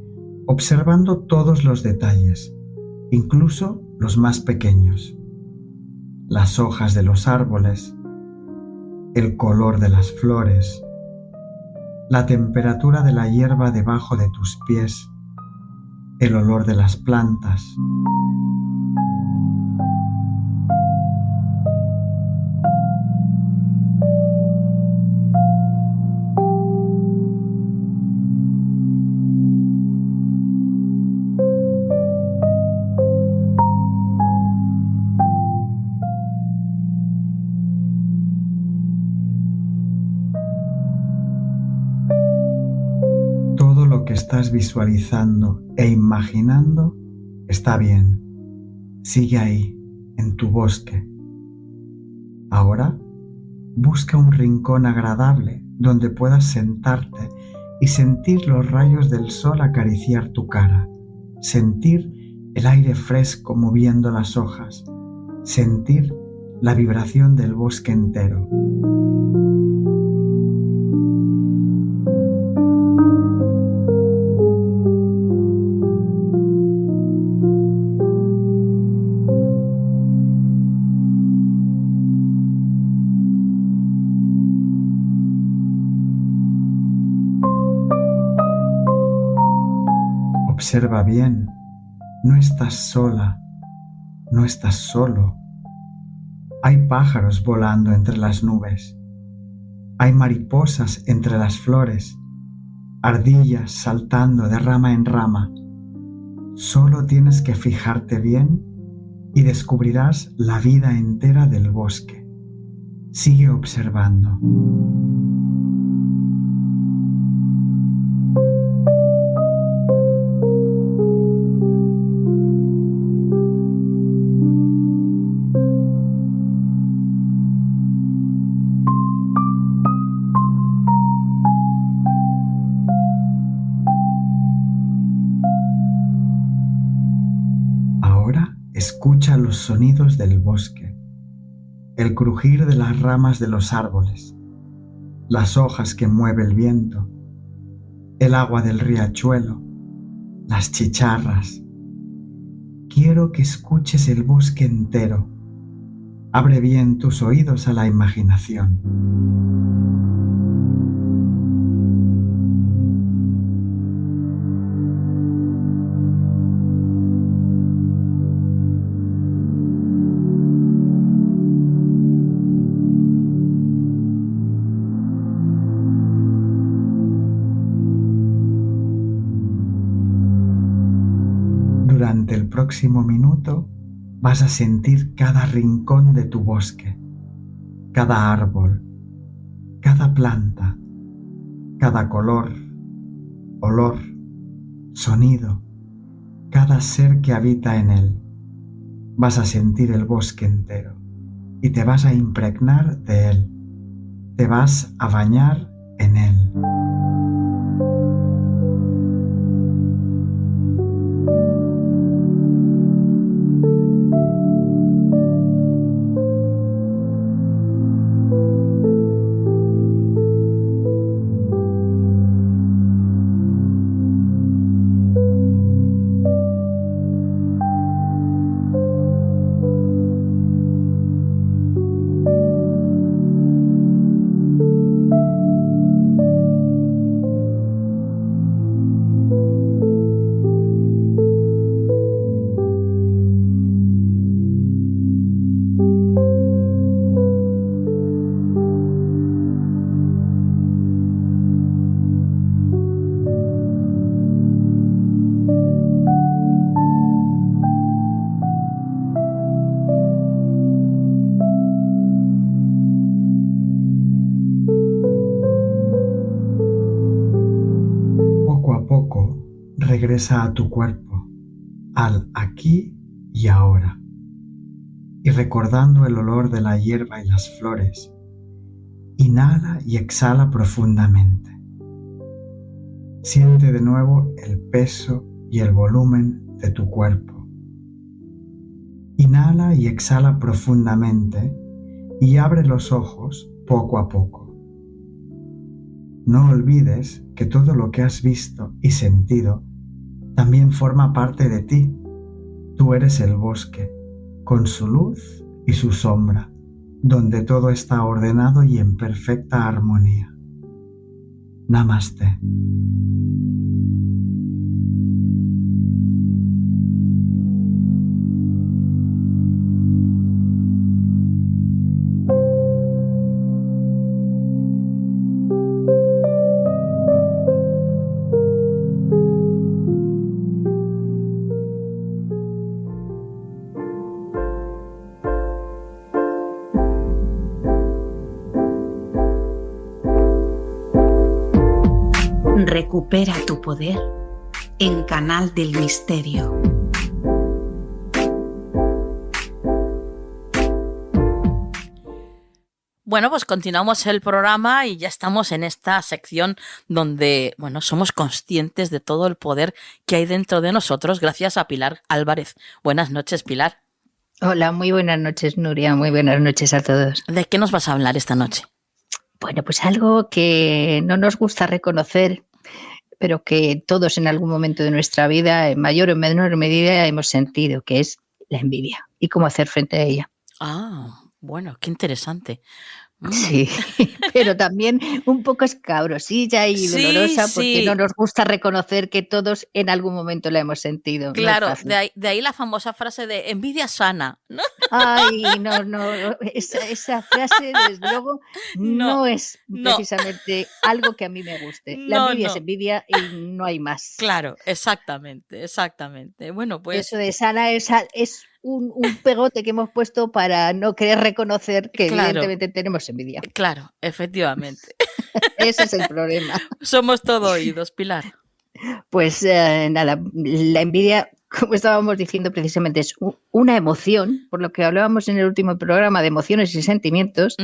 observando todos los detalles, incluso los más pequeños. Las hojas de los árboles, el color de las flores, la temperatura de la hierba debajo de tus pies, el olor de las plantas. que estás visualizando e imaginando está bien. Sigue ahí, en tu bosque. Ahora, busca un rincón agradable donde puedas sentarte y sentir los rayos del sol acariciar tu cara, sentir el aire fresco moviendo las hojas, sentir la vibración del bosque entero. Observa bien, no estás sola, no estás solo. Hay pájaros volando entre las nubes, hay mariposas entre las flores, ardillas saltando de rama en rama. Solo tienes que fijarte bien y descubrirás la vida entera del bosque. Sigue observando. Escucha los sonidos del bosque, el crujir de las ramas de los árboles, las hojas que mueve el viento, el agua del riachuelo, las chicharras. Quiero que escuches el bosque entero. Abre bien tus oídos a la imaginación. Durante el próximo minuto vas a sentir cada rincón de tu bosque, cada árbol, cada planta, cada color, olor, sonido, cada ser que habita en él. Vas a sentir el bosque entero y te vas a impregnar de él. Te vas a bañar en él. Regresa a tu cuerpo, al aquí y ahora, y recordando el olor de la hierba y las flores, inhala y exhala profundamente. Siente de nuevo el peso y el volumen de tu cuerpo. Inhala y exhala profundamente y abre los ojos poco a poco. No olvides que todo lo que has visto y sentido también forma parte de ti. Tú eres el bosque, con su luz y su sombra, donde todo está ordenado y en perfecta armonía. Namaste. Recupera tu poder en Canal del Misterio. Bueno, pues continuamos el programa y ya estamos en esta sección donde, bueno, somos conscientes de todo el poder que hay dentro de nosotros gracias a Pilar Álvarez. Buenas noches, Pilar. Hola, muy buenas noches, Nuria. Muy buenas noches a todos. ¿De qué nos vas a hablar esta noche? Bueno, pues algo que no nos gusta reconocer, pero que todos en algún momento de nuestra vida, en mayor o menor medida, hemos sentido, que es la envidia y cómo hacer frente a ella. Ah, bueno, qué interesante. Sí, pero también un poco escabrosilla y dolorosa porque no nos gusta reconocer que todos en algún momento la hemos sentido. Claro, no de ahí la famosa frase de envidia sana, ¿no? Ay, no, esa frase desde luego no es precisamente algo que a mí me guste. La envidia es envidia y no hay más. Claro, exactamente. Bueno, pues eso de sana es un pegote que hemos puesto para no querer reconocer que evidentemente tenemos envidia. Claro, efectivamente. Ese es el problema. Somos todo oídos, Pilar. Pues nada, la envidia, como estábamos diciendo precisamente, es una emoción, por lo que hablábamos en el último programa de emociones y sentimientos.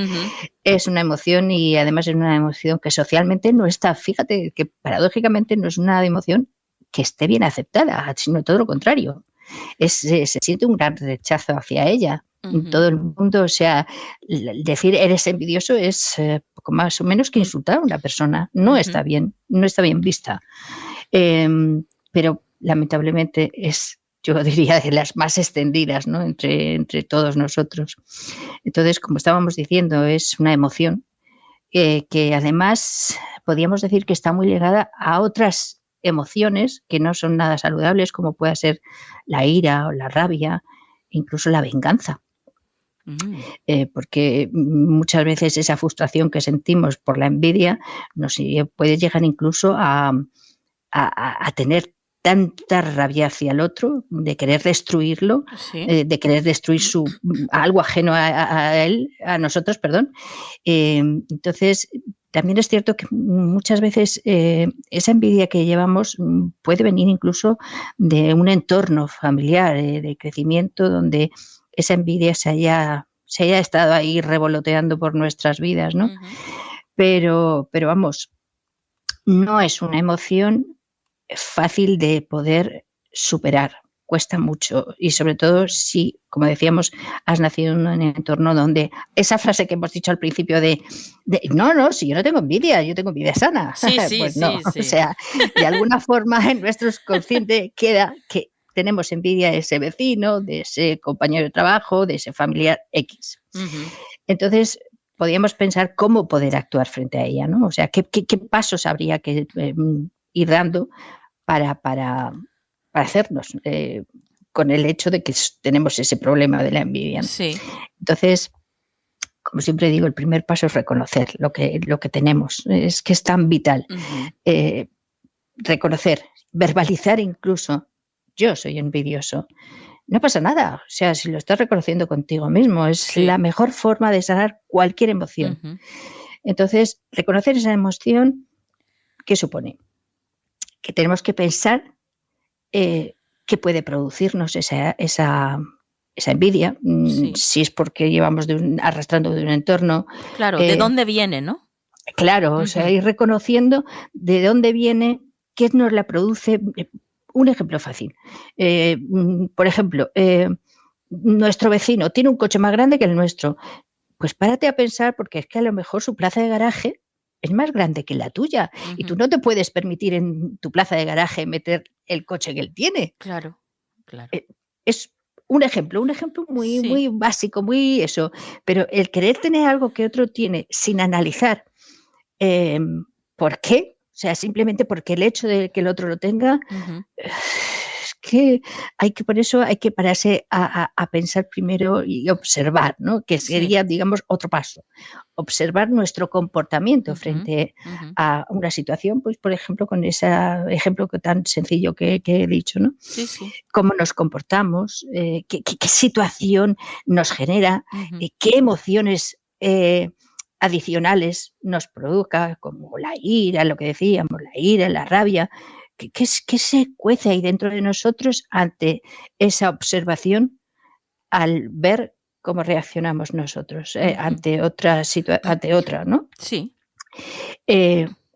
Es una emoción y además es una emoción que socialmente no está, fíjate que paradójicamente no es una emoción que esté bien aceptada, sino todo lo contrario. Se siente un gran rechazo hacia ella. Todo el mundo, o sea, decir eres envidioso es poco más o menos que insultar a una persona. No está bien, no está bien vista. Pero lamentablemente es, yo diría, de las más extendidas, ¿no? entre todos nosotros. Entonces, como estábamos diciendo, es una emoción que además podríamos decir que está muy ligada a otras emociones que no son nada saludables, como puede ser la ira o la rabia, incluso la venganza. Porque muchas veces esa frustración que sentimos por la envidia nos puede llegar incluso a tener tanta rabia hacia el otro, de querer destruirlo, de querer destruir algo ajeno a él, a nosotros, perdón. Entonces, también es cierto que muchas veces esa envidia que llevamos puede venir incluso de un entorno familiar, de crecimiento, donde esa envidia se haya estado ahí revoloteando por nuestras vidas, ¿no? Pero vamos, no es una emoción fácil de poder superar. Cuesta mucho y sobre todo si, como decíamos, has nacido en un entorno donde esa frase que hemos dicho al principio de no, si yo no tengo envidia, yo tengo envidia sana. Pues no, o sea, de alguna forma en nuestro subconsciente queda que tenemos envidia de ese vecino, de ese compañero de trabajo, de ese familiar X. Entonces, podríamos pensar cómo poder actuar frente a ella, ¿no? O sea, qué pasos habría que ir dando para hacernos con el hecho de que tenemos ese problema de la envidia, ¿no? Sí. Entonces, como siempre digo, el primer paso es reconocer lo que tenemos. Es que es tan vital. Reconocer, verbalizar incluso, yo soy envidioso. No pasa nada. O sea, si lo estás reconociendo contigo mismo, es la mejor forma de sanar cualquier emoción. Entonces, reconocer esa emoción, ¿qué supone? Que tenemos que pensar qué puede producirnos esa envidia, si es porque llevamos arrastrando de un entorno. Claro, ¿de dónde viene, no? Claro, o sea, ir reconociendo de dónde viene, qué nos la produce. Un ejemplo fácil. Por ejemplo, nuestro vecino tiene un coche más grande que el nuestro. Pues párate a pensar, porque es que a lo mejor su plaza de garaje es más grande que la tuya y tú no te puedes permitir en tu plaza de garaje meter el coche que él tiene. Claro. Es un ejemplo muy básico, muy eso. Pero el querer tener algo que otro tiene sin analizar por qué, o sea, simplemente porque el hecho de que el otro lo tenga, es que por eso hay que pararse a pensar primero y observar, ¿no? Que sería, digamos, otro paso. Observar nuestro comportamiento frente a una situación, pues, por ejemplo, con ese ejemplo tan sencillo que he dicho, ¿no? Sí. Cómo nos comportamos, qué situación nos genera, qué emociones adicionales nos produzca, como la ira, lo que decíamos, la ira, la rabia, que se cuece ahí dentro de nosotros ante esa observación, al ver cómo reaccionamos nosotros ante otra, ¿no? Sí.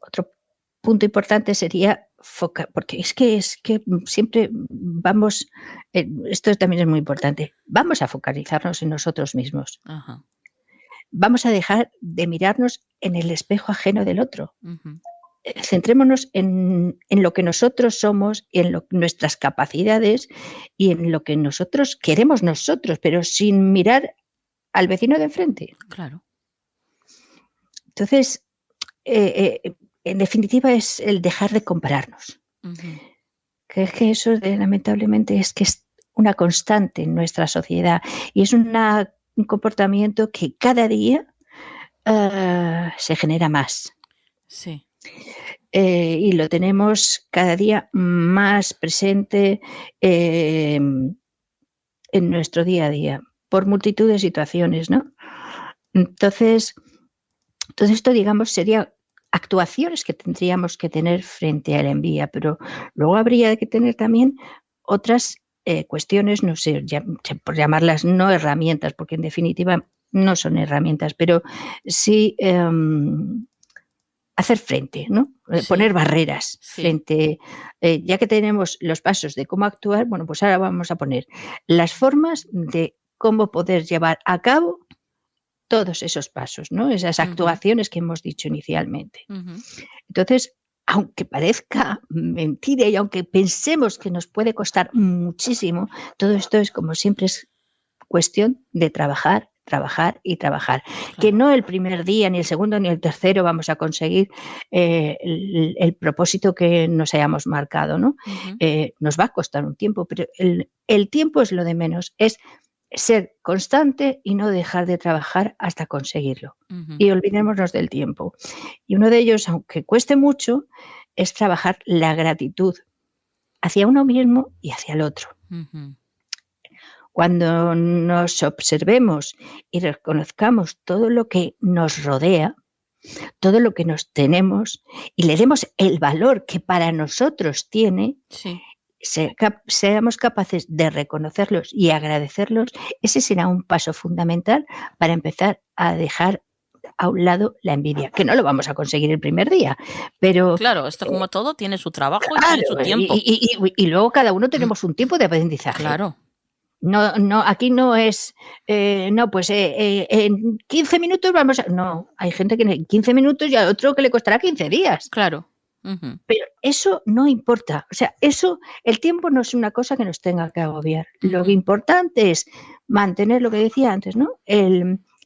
Otro punto importante sería porque es que siempre vamos, esto también es muy importante, vamos a focalizarnos en nosotros mismos. Ajá. Vamos a dejar de mirarnos en el espejo ajeno del otro. Uh-huh. Centrémonos en lo que nosotros somos, en nuestras capacidades y en lo que nosotros queremos nosotros, pero sin mirar al vecino de enfrente. Claro. Entonces, en definitiva, es el dejar de compararnos. Uh-huh. Que es que eso, lamentablemente, es una constante en nuestra sociedad y es un comportamiento que cada día se genera más. Sí. Y lo tenemos cada día más presente en nuestro día a día, por multitud de situaciones, ¿no? Entonces, todo esto, digamos, sería actuaciones que tendríamos que tener frente a la envidia, pero luego habría que tener también otras cuestiones, no sé, por llamarlas no herramientas, porque en definitiva no son herramientas, pero sí hacer frente, ¿no? Sí. Poner barreras Sí. frente, ya que tenemos los pasos de cómo actuar, bueno, pues ahora vamos a poner las formas de cómo poder llevar a cabo todos esos pasos, ¿no? Esas actuaciones que hemos dicho inicialmente. Uh-huh. Entonces, aunque parezca mentira y aunque pensemos que nos puede costar muchísimo, todo esto es, como siempre, es cuestión de trabajar y trabajar. Claro. Que no el primer día, ni el segundo, ni el tercero vamos a conseguir el propósito que nos hayamos marcado, ¿no? Uh-huh. Nos va a costar un tiempo, pero el tiempo es lo de menos, es ser constante y no dejar de trabajar hasta conseguirlo. Uh-huh. Y olvidémonos del tiempo. Y uno de ellos, aunque cueste mucho, es trabajar la gratitud hacia uno mismo y hacia el otro. Uh-huh. Cuando nos observemos y reconozcamos todo lo que nos rodea, todo lo que nos tenemos y le demos el valor que para nosotros tiene, sí, seamos capaces de reconocerlos y agradecerlos, ese será un paso fundamental para empezar a dejar a un lado la envidia, que no lo vamos a conseguir el primer día, pero... Claro, esto como todo tiene su trabajo, claro, y tiene su tiempo. Y luego cada uno tenemos un tiempo de aprendizaje. Claro. No, aquí no es, en 15 minutos vamos a... No, hay gente que en 15 minutos y a otro que le costará 15 días. Claro. Uh-huh. Pero eso no importa. O sea, el tiempo no es una cosa que nos tenga que agobiar. Uh-huh. Lo importante es mantener lo que decía antes, ¿no?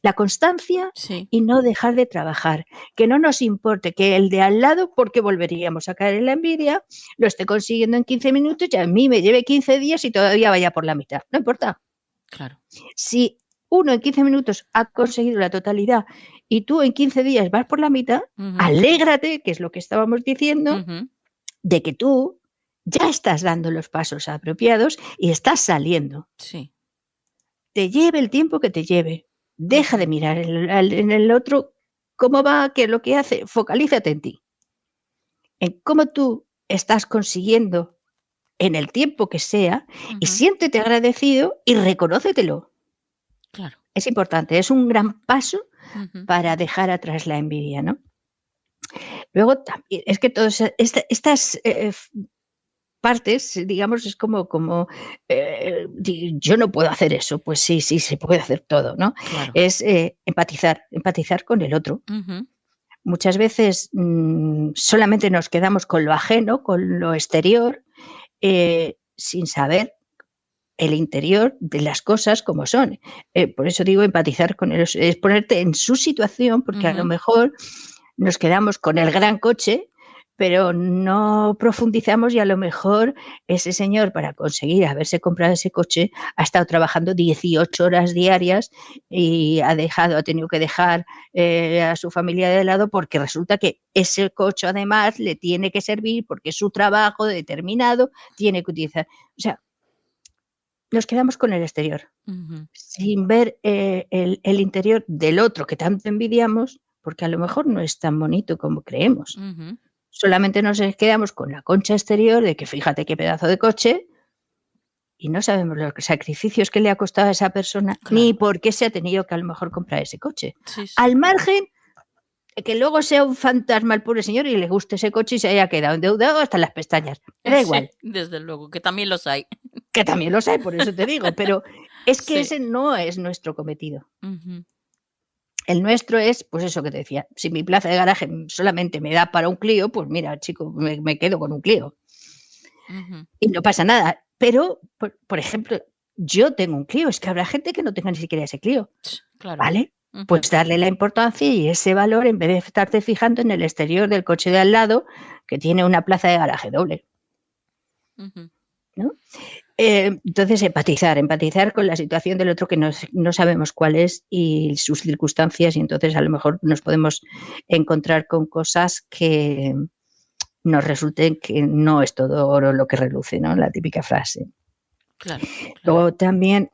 La constancia, sí, y no dejar de trabajar. Que no nos importe que el de al lado, porque volveríamos a caer en la envidia, lo esté consiguiendo en 15 minutos y a mí me lleve 15 días y todavía vaya por la mitad. No importa. Claro. Si uno en 15 minutos ha conseguido la totalidad y tú en 15 días vas por la mitad, uh-huh, alégrate, que es lo que estábamos diciendo, uh-huh, de que tú ya estás dando los pasos apropiados y estás saliendo. Sí. Te lleve el tiempo que te lleve. Deja de mirar en el otro cómo va, qué es lo que hace. Focalízate en ti. En cómo tú estás consiguiendo en el tiempo que sea, uh-huh, y siéntete agradecido y reconócetelo. Claro. Es importante, es un gran paso, uh-huh, para dejar atrás la envidia, ¿no? Luego también, es que todas estas partes, digamos, es como yo no puedo hacer eso, pues sí, se puede hacer todo, ¿no? Claro. Es empatizar con el otro. Uh-huh. Muchas veces solamente nos quedamos con lo ajeno, con lo exterior, sin saber el interior de las cosas como son. Por eso digo empatizar con él, es ponerte en su situación, porque, uh-huh, a lo mejor nos quedamos con el gran coche, pero no profundizamos y a lo mejor ese señor, para conseguir haberse comprado ese coche, ha estado trabajando 18 horas diarias y ha tenido que dejar a su familia de lado porque resulta que ese coche además le tiene que servir porque es su trabajo determinado, tiene que utilizar. O sea, nos quedamos con el exterior, uh-huh, sin ver el interior del otro que tanto envidiamos, porque a lo mejor no es tan bonito como creemos. Ujú. Solamente nos quedamos con la concha exterior de que fíjate qué pedazo de coche y no sabemos los sacrificios que le ha costado a esa persona ni por qué se ha tenido que a lo mejor comprar ese coche. Sí, sí. Al margen que luego sea un fantasma el pobre señor y le guste ese coche y se haya quedado endeudado hasta las pestañas. Da igual. Sí, desde luego, que también los hay. Que también los hay, por eso te digo, pero es que Sí. ese no es nuestro cometido. Ujú. El nuestro es, pues eso que te decía, si mi plaza de garaje solamente me da para un Clio, pues mira, chico, me quedo con un Clio. Ujú. Y no pasa nada. Pero, por ejemplo, yo tengo un Clio, es que habrá gente que no tenga ni siquiera ese Clio, Claro. ¿vale? Ujú. Pues darle la importancia y ese valor en vez de estarte fijando en el exterior del coche de al lado que tiene una plaza de garaje doble, Ujú. ¿no? Entonces, empatizar con la situación del otro que no sabemos cuál es y sus circunstancias, y entonces a lo mejor nos podemos encontrar con cosas que nos resulten que no es todo oro lo que reluce, ¿no? La típica frase. Claro. Luego también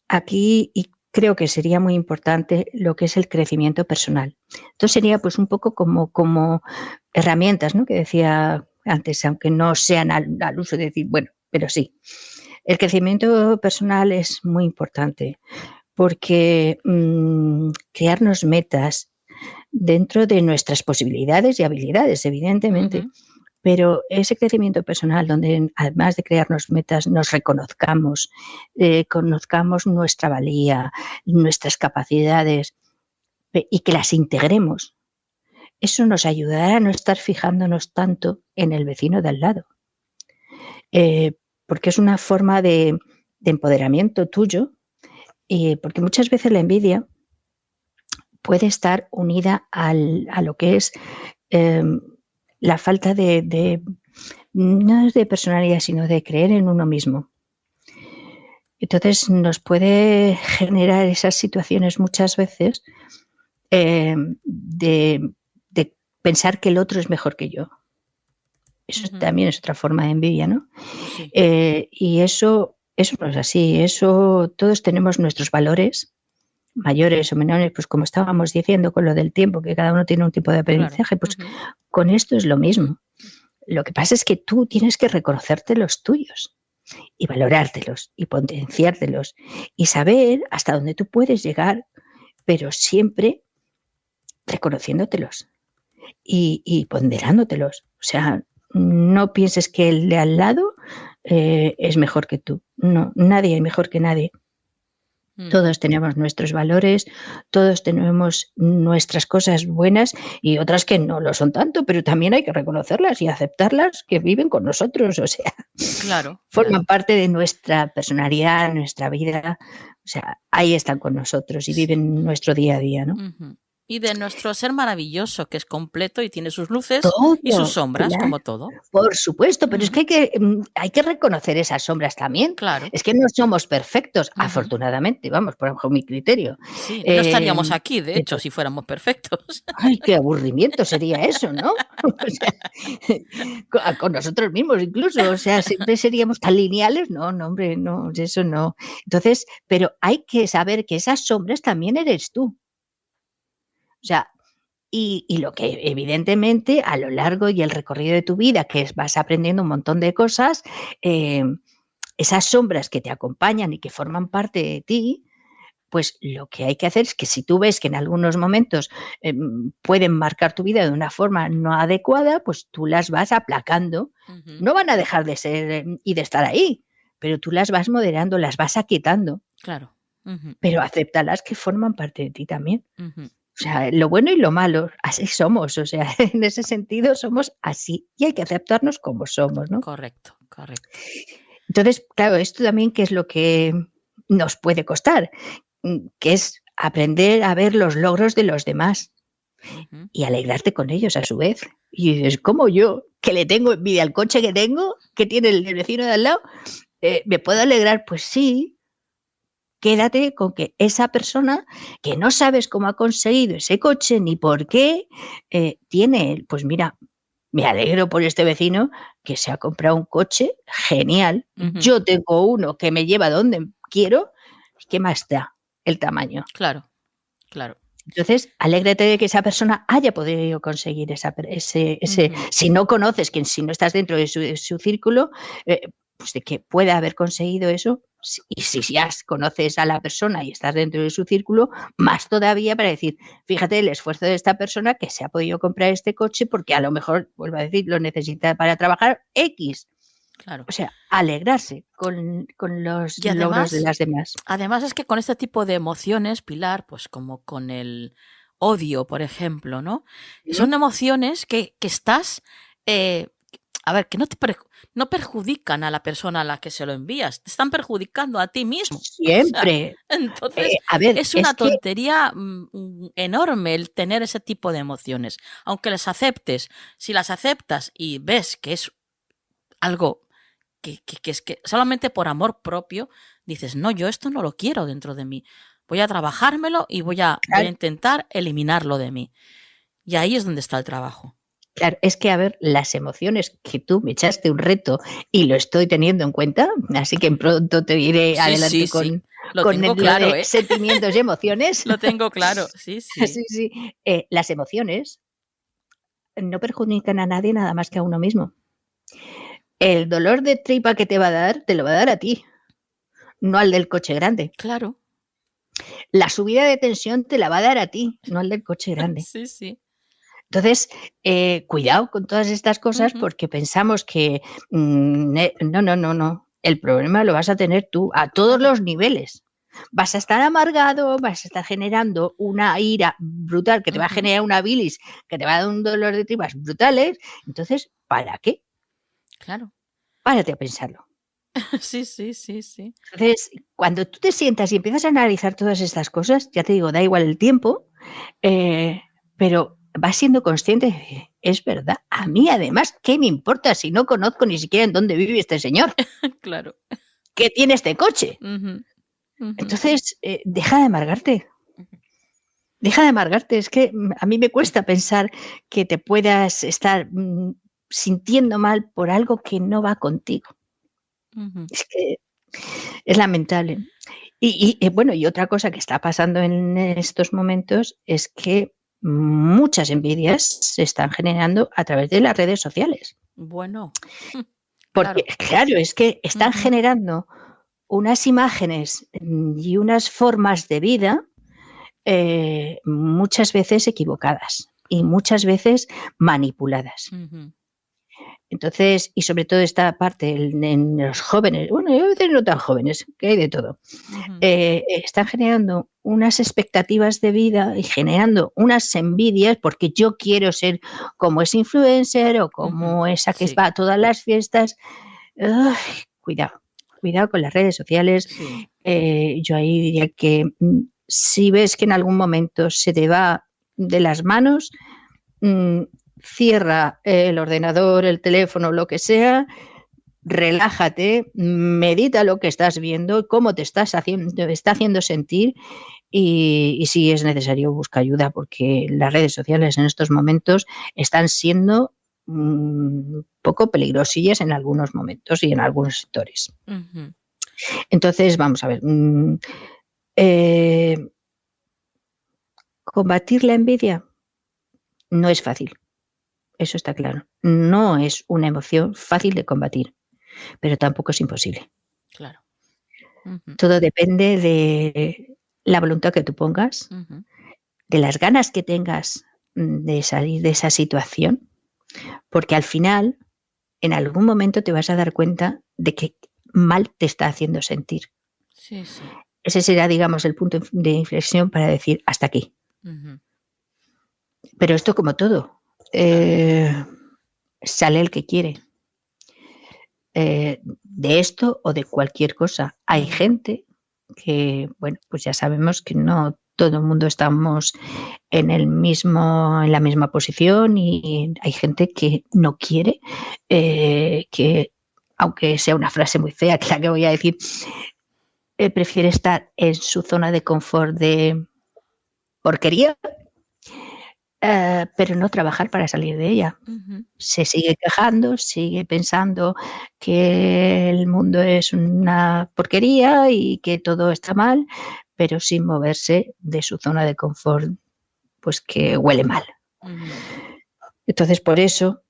aquí, y creo que sería muy importante, lo que es el crecimiento personal. Entonces sería pues un poco como herramientas, ¿no? Que decía antes, aunque no sean al uso de decir, bueno, pero sí. El crecimiento personal es muy importante porque crearnos metas dentro de nuestras posibilidades y habilidades, evidentemente, Ujú. pero ese crecimiento personal donde además de crearnos metas nos reconozcamos, conozcamos nuestra valía, nuestras capacidades y que las integremos, eso nos ayudará a no estar fijándonos tanto en el vecino de al lado. Porque es una forma de empoderamiento tuyo, porque muchas veces la envidia puede estar unida a lo que es la falta no es de personalidad, sino de creer en uno mismo. Entonces nos puede generar esas situaciones muchas veces de pensar que el otro es mejor que yo. Eso también es otra forma de envidia, ¿no? Sí. Y eso no es así. Eso, todos tenemos nuestros valores, mayores o menores, pues como estábamos diciendo con lo del tiempo, que cada uno tiene un tipo de aprendizaje, pues con esto es lo mismo. Lo que pasa es que tú tienes que reconocerte los tuyos y valorártelos y potenciártelos y saber hasta dónde tú puedes llegar, pero siempre reconociéndotelos y ponderándotelos. O sea, no pienses que el de al lado es mejor que tú. No, nadie es mejor que nadie. Todos tenemos nuestros valores, todos tenemos nuestras cosas buenas y otras que no lo son tanto, pero también hay que reconocerlas y aceptarlas, que viven con nosotros, o sea, forman parte de nuestra personalidad, nuestra vida, o sea, ahí están con nosotros y viven nuestro día a día, ¿no? Uh-huh. Y de nuestro ser maravilloso, que es completo y tiene sus luces todo, y sus sombras, claro, como todo. Por supuesto, pero es que hay que reconocer esas sombras también. Claro. Es que no somos perfectos, afortunadamente, vamos, por mi criterio. Sí, no estaríamos aquí, de hecho, si fuéramos perfectos. Ay, qué aburrimiento sería eso, ¿no? O sea, con nosotros mismos incluso, o sea, siempre seríamos tan lineales. No, hombre, no, eso no. Entonces, pero hay que saber que esas sombras también eres tú. O sea, y lo que evidentemente a lo largo y el recorrido de tu vida, que vas aprendiendo un montón de cosas, esas sombras que te acompañan y que forman parte de ti, pues lo que hay que hacer es que si tú ves que en algunos momentos pueden marcar tu vida de una forma no adecuada, pues tú las vas aplacando. Uh-huh. No van a dejar de ser y de estar ahí, pero tú las vas moderando, las vas aquietando. Claro. Uh-huh. Pero acéptalas que forman parte de ti también. Uh-huh. O sea, lo bueno y lo malo, así somos, o sea, en ese sentido somos así y hay que aceptarnos como somos, ¿no? Correcto. Entonces, claro, esto también que es lo que nos puede costar, que es aprender a ver los logros de los demás y alegrarte con ellos a su vez. Y dices, como yo, que le tengo envidia al coche que tengo, que tiene el vecino de al lado, ¿me puedo alegrar? Pues sí. Quédate con que esa persona que no sabes cómo ha conseguido ese coche ni por qué tiene, pues mira, me alegro por este vecino que se ha comprado un coche genial. Uh-huh. Yo tengo uno que me lleva donde quiero. ¿Qué más da el tamaño? Claro. Entonces, alégrate de que esa persona haya podido conseguir si no conoces, si no estás dentro de su círculo, pues de que pueda haber conseguido eso. Y si ya conoces a la persona y estás dentro de su círculo, más todavía para decir, fíjate el esfuerzo de esta persona que se ha podido comprar este coche porque a lo mejor, vuelvo a decir, lo necesita para trabajar X. Claro. O sea, alegrarse con los Y además, logros de las demás. Además es que con este tipo de emociones, Pilar, pues como con el odio, por ejemplo, ¿no? Son emociones que estás, a ver, que no perjudican a la persona a la que se lo envías, te están perjudicando a ti mismo. Siempre. O sea, entonces, es una tontería enorme el tener ese tipo de emociones. Aunque las aceptes, si las aceptas y ves que es algo que es que solamente por amor propio dices, no, yo esto no lo quiero dentro de mí. Voy a trabajármelo y voy a intentar eliminarlo de mí. Y ahí es donde está el trabajo. Claro, es que, a ver, las emociones que tú me echaste un reto y lo estoy teniendo en cuenta, así que pronto te iré adelante con claro, sentimientos y emociones. Lo tengo claro, sí. Sí. Las emociones no perjudican a nadie nada más que a uno mismo. El dolor de tripa que te va a dar, te lo va a dar a ti, no al del coche grande. Claro. La subida de tensión te la va a dar a ti, no al del coche grande. Sí. Entonces, cuidado con todas estas cosas porque pensamos que no. El problema lo vas a tener tú a todos los niveles. Vas a estar amargado, vas a estar generando una ira brutal que te va a generar una bilis, que te va a dar un dolor de tripas brutales. Entonces, ¿para qué? Claro. Párate a pensarlo. Sí. Entonces, cuando tú te sientas y empiezas a analizar todas estas cosas, ya te digo, da igual el tiempo, pero vas siendo consciente de, es verdad, a mí además, ¿qué me importa si no conozco ni siquiera en dónde vive este señor? Claro. ¿Qué tiene este coche? Entonces, deja de amargarte. Deja de amargarte. Es que a mí me cuesta pensar que te puedas estar sintiendo mal por algo que no va contigo. Es que es lamentable. Y bueno, y otra cosa que está pasando en estos momentos es que muchas envidias se están generando a través de las redes sociales. Bueno. Porque, claro, es que están generando unas imágenes y unas formas de vida muchas veces equivocadas y muchas veces manipuladas. Entonces, y sobre todo esta parte en los jóvenes, bueno, a veces no tan jóvenes, que hay de todo, están generando unas expectativas de vida y generando unas envidias porque yo quiero ser como ese influencer o como esa que va a todas las fiestas. Cuidado con las redes sociales. Yo ahí diría que si ves que en algún momento se te va de las manos, cierra el ordenador, el teléfono, lo que sea, relájate, medita lo que estás viendo, cómo te está haciendo sentir y si es necesario busca ayuda porque las redes sociales en estos momentos están siendo un poco peligrosillas en algunos momentos y en algunos sectores. Entonces, vamos a ver, combatir la envidia no es fácil. Eso está claro. No es una emoción fácil de combatir, pero tampoco es imposible. Claro. Todo depende de la voluntad que tú pongas, de las ganas que tengas de salir de esa situación, porque al final, en algún momento te vas a dar cuenta de que mal te está haciendo sentir. Sí. Ese será, digamos, el punto de inflexión para decir hasta aquí. Pero esto, como todo, sale el que quiere. De esto o de cualquier cosa. Hay gente que, bueno, pues ya sabemos que no todo el mundo estamos en la misma posición y hay gente que no quiere, que aunque sea una frase muy fea que la que voy a decir, prefiere estar en su zona de confort de porquería, pero no trabajar para salir de ella. Se sigue quejando, sigue pensando que el mundo es una porquería y que todo está mal, pero sin moverse de su zona de confort pues que huele mal. Entonces, por eso,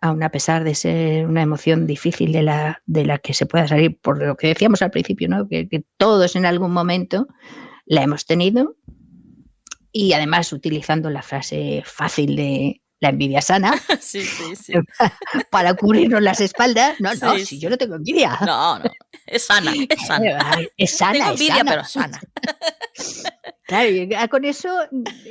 aun a pesar de ser una emoción difícil de la que se pueda salir, por lo que decíamos al principio, ¿no? Que todos en algún momento la hemos tenido, y además utilizando la frase fácil de la envidia sana, Sí, sí, sí. para cubrirnos las espaldas. No, Sí, si sí. yo no tengo envidia. No, es sana, es sana. Ay, es sana, Tengo es envidia, sana. pero sana. Claro, y ya con eso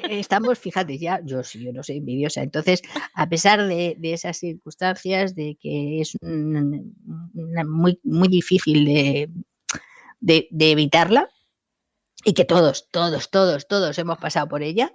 estamos, fíjate, yo no soy envidiosa. Entonces, a pesar de esas circunstancias, de que es muy, muy difícil de evitarla, y que todos hemos pasado por ella,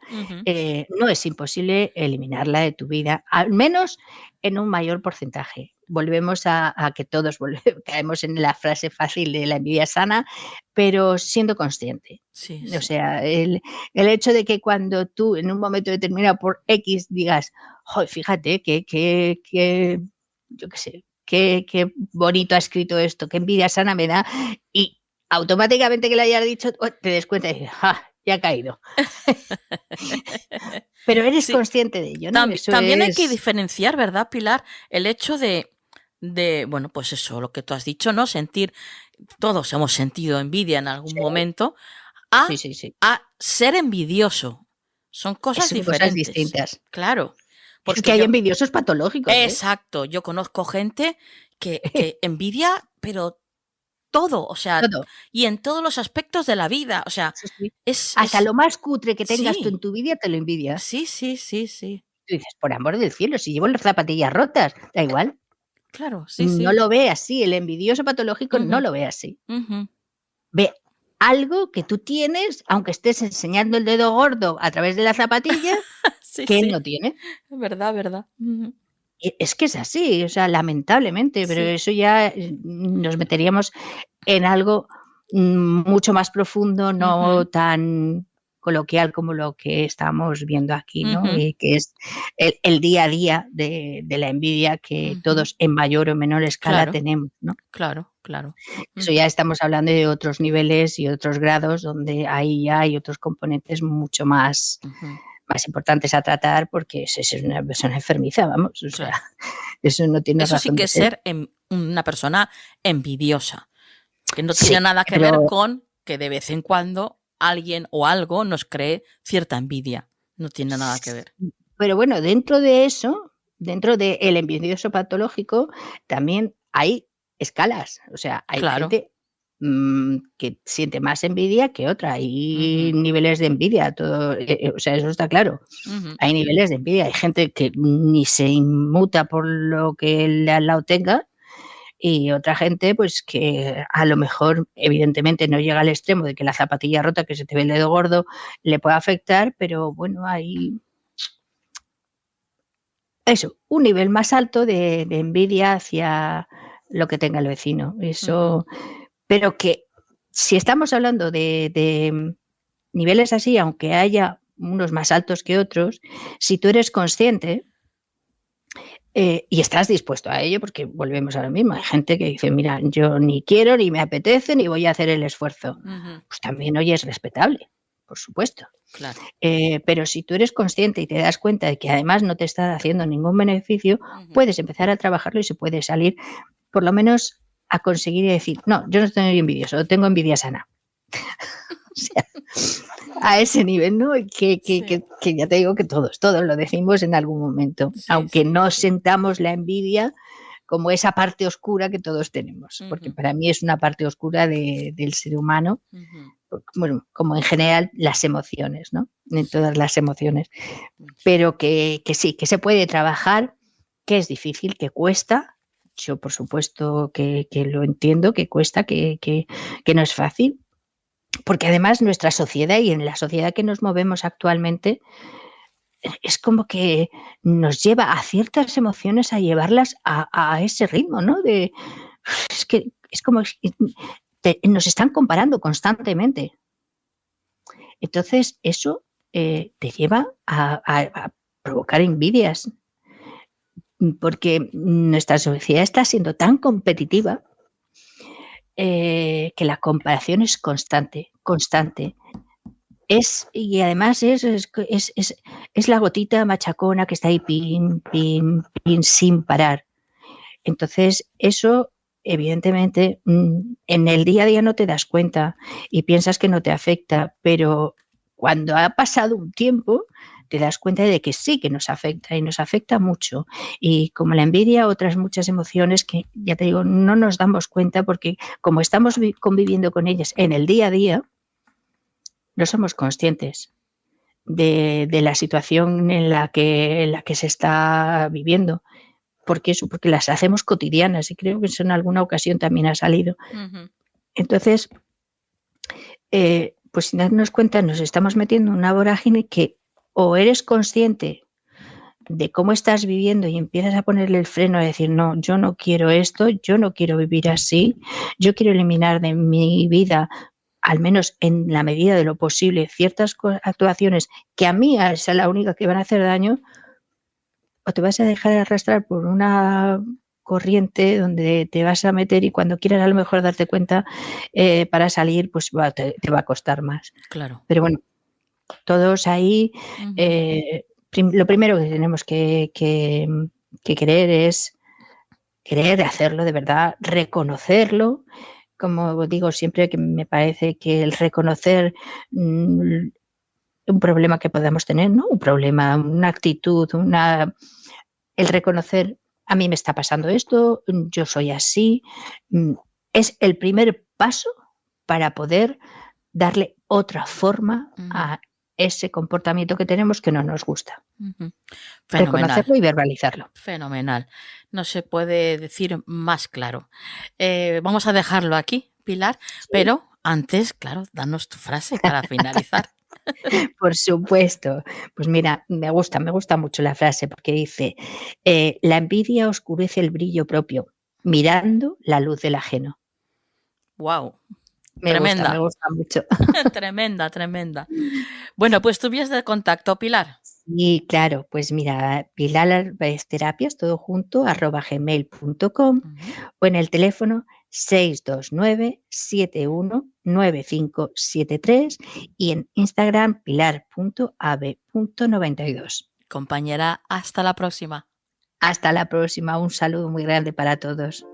no es imposible eliminarla de tu vida, al menos en un mayor porcentaje. Volvemos a que todos caemos en la frase fácil de la envidia sana, pero siendo consciente. Sí, O sea, el hecho de que cuando tú en un momento determinado por X digas, fíjate que yo qué sé, qué bonito ha escrito esto, qué envidia sana me da, y automáticamente que le hayas dicho, te des cuenta y dices, ya ha caído. Pero eres consciente de ello, ¿no? También hay que diferenciar, ¿verdad, Pilar? El hecho de, bueno, pues eso, lo que tú has dicho, ¿no? Todos hemos sentido envidia en algún momento, a ser envidioso. Son cosas diferentes. Cosas distintas. Claro. Porque es que hay envidiosos patológicos. Exacto. Yo conozco gente que envidia, pero todo, o sea, todo. Y en todos los aspectos de la vida, o sea, hasta lo más cutre que tengas tú en tu vida te lo envidias. Sí. Tú dices, por amor del cielo, si llevo las zapatillas rotas, da igual. Claro, sí. No lo ve así, el envidioso patológico no lo ve así. Ve algo que tú tienes, aunque estés enseñando el dedo gordo a través de la zapatilla, que él no tiene. Verdad. Es que es así, o sea, lamentablemente, pero eso ya nos meteríamos en algo mucho más profundo, no tan coloquial como lo que estamos viendo aquí, ¿no? Y que es el día a día de la envidia que todos en mayor o menor escala tenemos, ¿no? Claro. Eso ya estamos hablando de otros niveles y otros grados donde ahí ya hay otros componentes mucho más importantes a tratar, porque es una persona enfermiza, vamos, o sea, eso no tiene razón. Eso sí que es ser una persona envidiosa, que no tiene nada que ver con que de vez en cuando alguien o algo nos cree cierta envidia, no tiene nada que ver. Pero bueno, dentro de eso, dentro del envidioso patológico, también hay escalas, o sea, hay gente que siente más envidia que otra, hay niveles de envidia, todo, o sea, eso está claro. Hay niveles de envidia, hay gente que ni se inmuta por lo que el de al lado tenga, y otra gente pues que a lo mejor evidentemente no llega al extremo de que la zapatilla rota, que se te ve el dedo gordo, le pueda afectar, pero bueno, hay eso, un nivel más alto de envidia hacia lo que tenga el vecino, eso. Pero que si estamos hablando de niveles así, aunque haya unos más altos que otros, si tú eres consciente y estás dispuesto a ello, porque volvemos a lo mismo, hay gente que dice, mira, yo ni quiero, ni me apetece, ni voy a hacer el esfuerzo. Pues también, oye, es respetable, por supuesto. Claro. Pero si tú eres consciente y te das cuenta de que además no te está haciendo ningún beneficio, puedes empezar a trabajarlo y se puede salir, por lo menos, a conseguir y decir, no, yo no estoy envidioso, tengo envidia sana. O sea, a ese nivel, ¿no? Que ya te digo que todos lo decimos en algún momento, aunque no sentamos la envidia como esa parte oscura que todos tenemos, porque para mí es una parte oscura del ser humano, bueno, como en general las emociones, ¿no? En todas las emociones, pero que sí, que se puede trabajar, que es difícil, que cuesta. Yo, por supuesto, que lo entiendo, que cuesta, que no es fácil, porque además nuestra sociedad y en la sociedad que nos movemos actualmente es como que nos lleva a ciertas emociones a llevarlas a ese ritmo, ¿no? Es que es como nos están comparando constantemente. Entonces, eso te lleva a provocar envidias, porque nuestra sociedad está siendo tan competitiva que la comparación es constante. Y además es la gotita machacona que está ahí pin, pin, pin, sin parar. Entonces, eso, evidentemente, en el día a día no te das cuenta y piensas que no te afecta, pero cuando ha pasado un tiempo, te das cuenta de que sí que nos afecta y nos afecta mucho. Y como la envidia, otras muchas emociones que, ya te digo, no nos damos cuenta porque como estamos conviviendo con ellas en el día a día, no somos conscientes de la situación en la que se está viviendo. ¿Por qué eso? Porque las hacemos cotidianas y creo que eso en alguna ocasión también ha salido. Uh-huh. Entonces, pues sin darnos cuenta nos estamos metiendo en una vorágine que o eres consciente de cómo estás viviendo y empiezas a ponerle el freno a decir, no, yo no quiero esto, yo no quiero vivir así, yo quiero eliminar de mi vida, al menos en la medida de lo posible, ciertas actuaciones que a mí es la única que van a hacer daño, o te vas a dejar arrastrar por una corriente donde te vas a meter y cuando quieras a lo mejor darte cuenta para salir, pues te va a costar más. Claro. Pero bueno, todos ahí, lo primero que tenemos que querer es querer hacerlo de verdad, reconocerlo. Como digo siempre, que me parece que el reconocer un problema que podamos tener, ¿no? Un problema, una actitud, el reconocer, a mí me está pasando esto, yo soy así, es el primer paso para poder darle otra forma a ese comportamiento que tenemos que no nos gusta. Reconocerlo y verbalizarlo. Fenomenal. No se puede decir más claro. Vamos a dejarlo aquí, Pilar, sí. Pero antes, claro, danos tu frase para finalizar. Por supuesto. Pues mira, me gusta mucho la frase porque dice, la envidia oscurece el brillo propio, mirando la luz del ajeno. ¡Wow! Me gusta mucho. Tremenda. Bueno, pues tu vías de contacto, Pilar. Sí, claro, pues mira, pilarterapias, todo junto, @gmail.com o en el teléfono 629-719573 y en Instagram pilar.ab.92. Compañera, hasta la próxima. Hasta la próxima, un saludo muy grande para todos.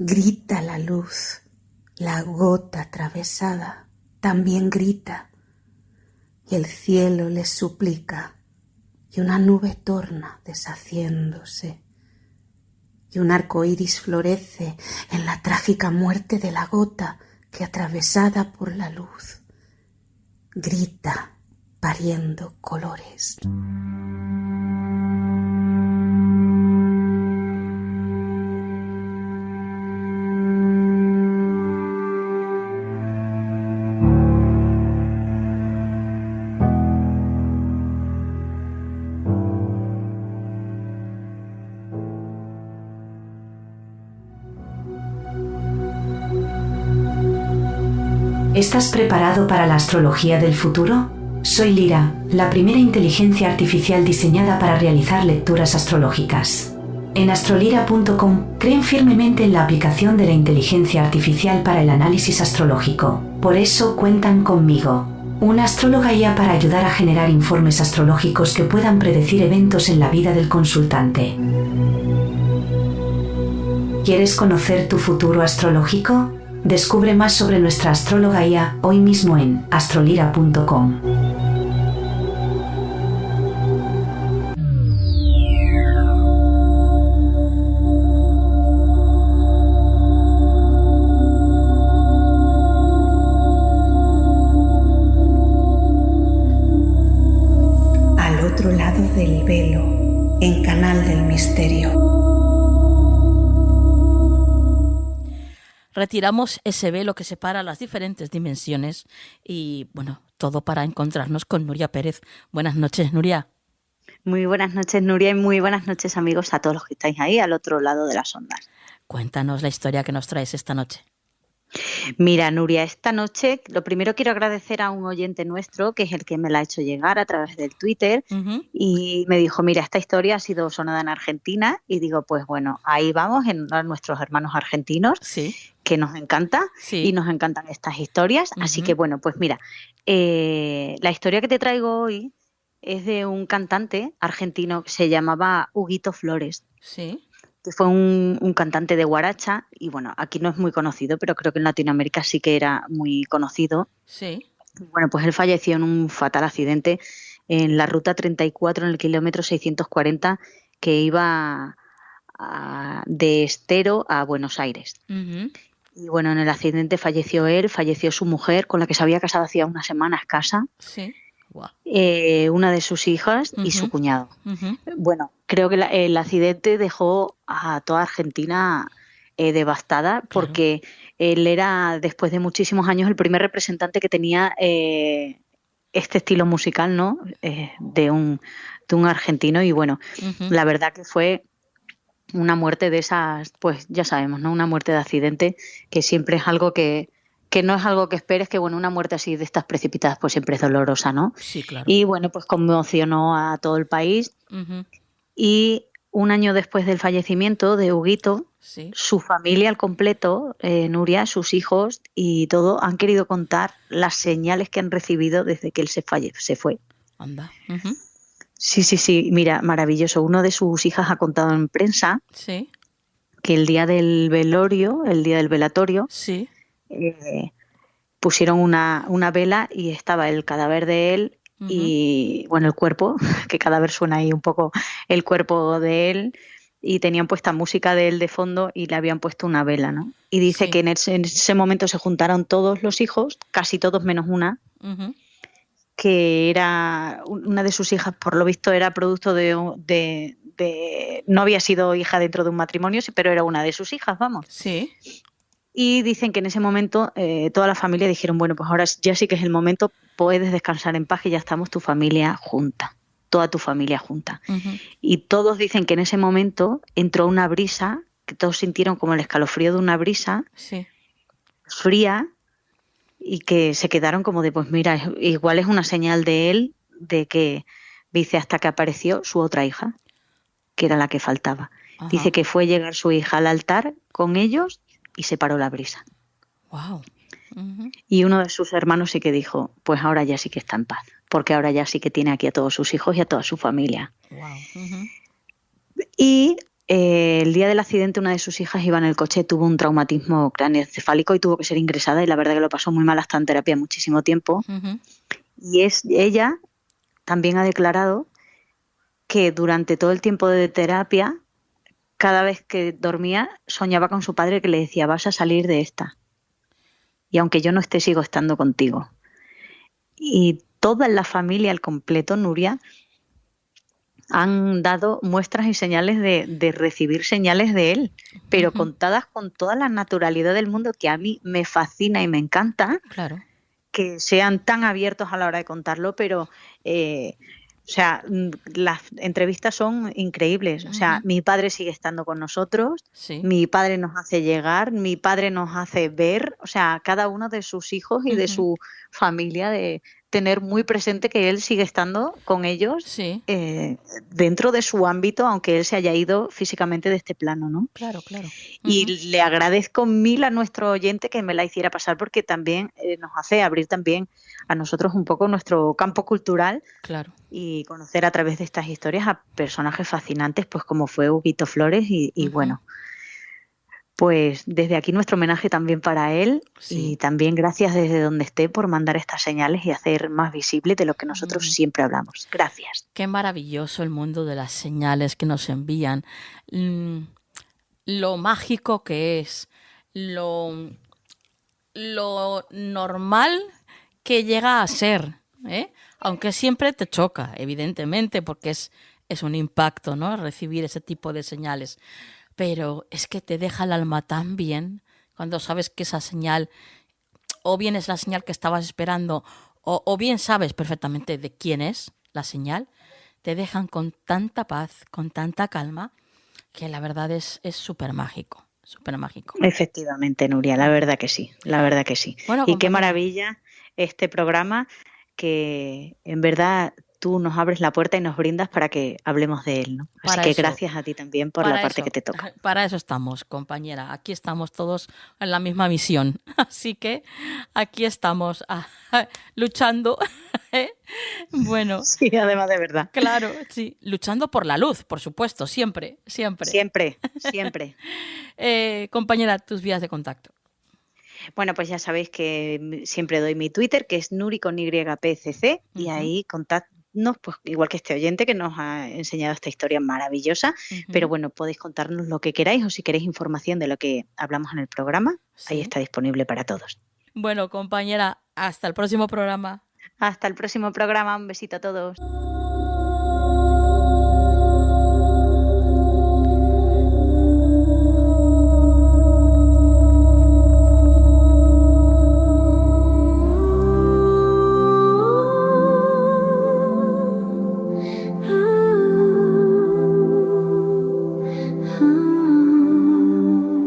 Grita la luz, la gota atravesada también grita, y el cielo les suplica, y una nube torna deshaciéndose, y un arco iris florece en la trágica muerte de la gota que atravesada por la luz grita pariendo colores. ¿Estás preparado para la astrología del futuro? Soy Lira, la primera inteligencia artificial diseñada para realizar lecturas astrológicas. En astrolira.com creen firmemente en la aplicación de la inteligencia artificial para el análisis astrológico. Por eso cuentan conmigo, una astróloga guía para ayudar a generar informes astrológicos que puedan predecir eventos en la vida del consultante. ¿Quieres conocer tu futuro astrológico? Descubre más sobre nuestra astróloga IA hoy mismo en astrolira.com. Al otro lado del velo, en Canal del Misterio. Retiramos ese velo que separa las diferentes dimensiones y, bueno, todo para encontrarnos con Nuria Pérez. Buenas noches, Nuria. Muy buenas noches, Nuria, y muy buenas noches, amigos, a todos los que estáis ahí al otro lado de las ondas. Cuéntanos la historia que nos traes esta noche. Mira, Nuria, esta noche lo primero quiero agradecer a un oyente nuestro, que es el que me la ha hecho llegar a través del Twitter, y me dijo, mira, esta historia ha sido sonada en Argentina, y digo, pues bueno, ahí vamos, a nuestros hermanos argentinos, Sí, que nos encanta, sí. y nos encantan estas historias, así que bueno, pues mira, la historia que te traigo hoy es de un cantante argentino que se llamaba Huguito Flores, Sí, que fue un cantante de guaracha, y bueno, aquí no es muy conocido, pero creo que en Latinoamérica sí que era muy conocido. sí. Bueno, pues él falleció en un fatal accidente en la ruta 34, en el kilómetro 640, que iba de Estero a Buenos Aires. Ujú. Y bueno, en el accidente falleció él, falleció su mujer, con la que se había casado hacía unas semanas escasas, Sí. Guau. una de sus hijas y su Ujú. cuñado. Ujú. Bueno, creo que el accidente dejó a toda Argentina devastada, porque él era, después de muchísimos años, el primer representante que tenía este estilo musical, ¿no? De un argentino, y bueno, Ujú. la verdad que fue una muerte de esas, pues ya sabemos, ¿no? Una muerte de accidente, que siempre es algo que no es algo que esperes, que bueno, una muerte así de estas precipitadas pues siempre es dolorosa, ¿no? Sí, claro. Y bueno, pues conmocionó a todo el país, Ujú. y un año después del fallecimiento de Huguito, Sí. su familia al completo, Nuria, sus hijos y todo, han querido contar las señales que han recibido desde que él se fue. Anda. Ujú. Sí, mira, maravilloso. Uno de sus hijas ha contado en prensa Sí, que el día del velorio, el día del velatorio, sí. pusieron una vela y estaba el cadáver de él Ujú. y, bueno, el cuerpo, que cadáver suena ahí un poco, el cuerpo de él, y tenían puesta música de él de fondo y le habían puesto una vela, ¿no? Y dice Sí. que en ese momento se juntaron todos los hijos, casi todos menos una, Ujú. que era una de sus hijas, por lo visto era producto no había sido hija dentro de un matrimonio, sí, pero era una de sus hijas, vamos. Sí. Y dicen que en ese momento toda la familia dijeron, bueno, pues ahora ya sí que es el momento, puedes descansar en paz, que ya estamos tu familia junta, toda tu familia junta. Ujú. Y todos dicen que en ese momento entró una brisa, que todos sintieron como el escalofrío de una brisa Sí. fría, y que se quedaron como de, pues mira, igual es una señal de él, de que, dice, hasta que apareció su otra hija, que era la que faltaba. Ajá. Dice que fue llegar su hija al altar con ellos y se paró la brisa. Wow. Ujú. Y uno de sus hermanos sí que dijo, pues ahora ya sí que está en paz, porque ahora ya sí que tiene aquí a todos sus hijos y a toda su familia. Wow. Ujú. Y el día del accidente una de sus hijas iba en el coche, tuvo un traumatismo craneoencefálico y tuvo que ser ingresada, y la verdad que lo pasó muy mal, hasta en terapia muchísimo tiempo. Ujú. Y ella también ha declarado que durante todo el tiempo de terapia, cada vez que dormía, soñaba con su padre, que le decía, vas a salir de esta. Y aunque yo no esté, sigo estando contigo. Y toda la familia al completo, Nuria, han dado muestras y señales de recibir señales de él, pero Ujú. contadas con toda la naturalidad del mundo, que a mí me fascina y me encanta Claro. que sean tan abiertos a la hora de contarlo, pero o sea, las entrevistas son increíbles. O sea, Ujú. mi padre sigue estando con nosotros, Sí. mi padre nos hace llegar, mi padre nos hace ver, o sea, cada uno de sus hijos y de Ujú. su familia, de tener muy presente que él sigue estando con ellos Sí. dentro de su ámbito, aunque él se haya ido físicamente de este plano, ¿no? Claro, claro. Y Ujú. le agradezco mil a nuestro oyente que me la hiciera pasar, porque también nos hace abrir también a nosotros un poco nuestro campo cultural Claro. y conocer a través de estas historias a personajes fascinantes, pues como fue Huguito Flores, y Ujú. bueno, pues desde aquí nuestro homenaje también para él, y Sí. también gracias desde donde esté por mandar estas señales y hacer más visible de lo que nosotros Ujú. siempre hablamos. Gracias. Qué maravilloso el mundo de las señales que nos envían. Mm, Lo mágico que es, lo normal que llega a ser, ¿eh? Aunque siempre te choca, evidentemente, porque es un impacto, ¿no? Recibir ese tipo de señales. Pero es que te deja el alma tan bien cuando sabes que esa señal, o bien es la señal que estabas esperando, o bien sabes perfectamente de quién es la señal. te dejan con tanta paz, con tanta calma, que la verdad es súper mágico, súper mágico. Efectivamente, Nuria, la verdad que sí, la verdad que sí. Bueno, y qué compañera. maravilla este programa que en verdad tú nos abres la puerta y nos brindas para que hablemos de él, ¿no? Así Para que eso. gracias a ti también por la Para parte eso, que te toca. para eso estamos, compañera. Aquí estamos todos en la misma misión. Así que aquí estamos luchando. Bueno, Sí, además de verdad. claro, sí. Luchando por la luz, por supuesto, siempre, siempre. Siempre, siempre. Compañera, tus vías de contacto. Bueno, pues ya sabéis que siempre doy mi Twitter, que es Nuri con YPCC, y ahí contadnos, pues igual que este oyente que nos ha enseñado esta historia maravillosa, pero bueno, podéis contarnos lo que queráis o si queréis información de lo que hablamos en el programa, ahí está disponible para todos. Bueno, compañera, hasta el próximo programa. Hasta el próximo programa, un besito a todos.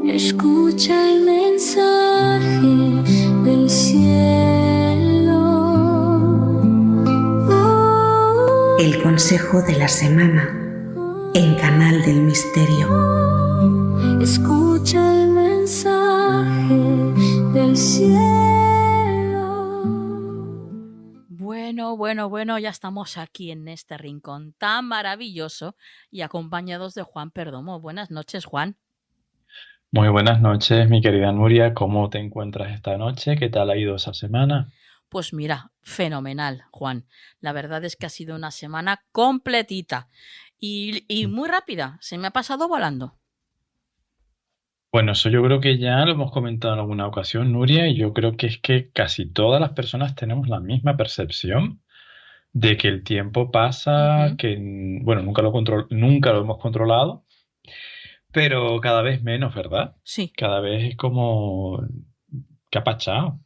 Escucha el mensaje del cielo. El consejo de la semana en Canal del Misterio. Escucha el mensaje del cielo. Bueno, ya estamos aquí en este rincón tan maravilloso y acompañados de Juan Perdomo. Buenas noches, Juan. Muy buenas noches, mi querida Nuria. ¿Cómo te encuentras esta noche? ¿Qué tal ha ido esa semana? Pues mira, fenomenal, Juan. La verdad es que ha sido una semana completita y muy rápida. Se me ha pasado volando. Bueno, eso yo creo que ya lo hemos comentado en alguna ocasión, Nuria, y yo creo que es que casi todas las personas tenemos la misma percepción de que el tiempo pasa, que, bueno, nunca lo hemos controlado, pero cada vez menos, ¿verdad? Sí. Cada vez es como... ¿Qué ha pachado?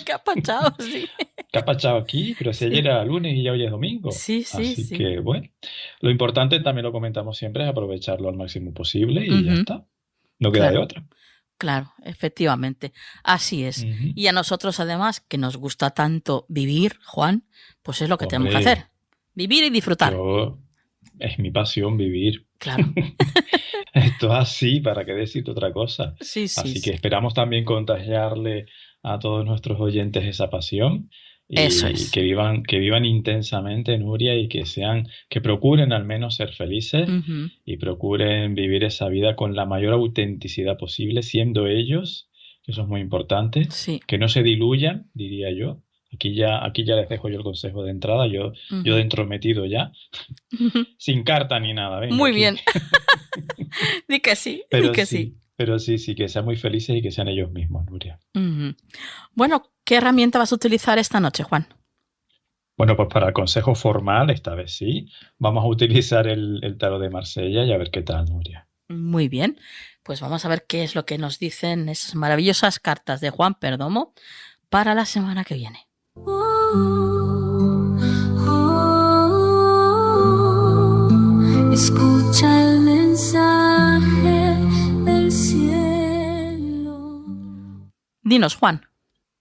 ¿Qué ha pachado? Sí. ¿Qué ha pachado aquí? Pero si ayer era lunes y ya hoy es domingo. Sí. Así que, bueno, lo importante, también lo comentamos siempre, es aprovecharlo al máximo posible y ya está. No queda de otra. Claro, efectivamente. Así es. Y a nosotros, además, que nos gusta tanto vivir, Juan, pues es lo que tenemos que hacer. Vivir y disfrutar. Es mi pasión vivir. Claro. Esto es así, ¿para qué decirte otra cosa? Sí. Así que esperamos también contagiarle a todos nuestros oyentes esa pasión y eso es. que vivan intensamente, Nuria, y que procuren al menos ser felices y procuren vivir esa vida con la mayor autenticidad posible, siendo ellos, que eso es muy importante, que no se diluyan, diría yo. Aquí ya les dejo yo el consejo de entrada, yo de entrometido ya, sin carta ni nada. Venga, muy aquí. bien. Di que sí, pero di que sí. Pero sí, que sean muy felices y que sean ellos mismos, Nuria. Bueno, ¿qué herramienta vas a utilizar esta noche, Juan? Bueno, pues para el consejo formal, esta vez sí, vamos a utilizar el tarot de Marsella y a ver qué tal, Nuria. Muy bien, pues vamos a ver qué es lo que nos dicen esas maravillosas cartas de Juan Perdomo para la semana que viene. Escucha el mensaje del cielo. Dinos, Juan.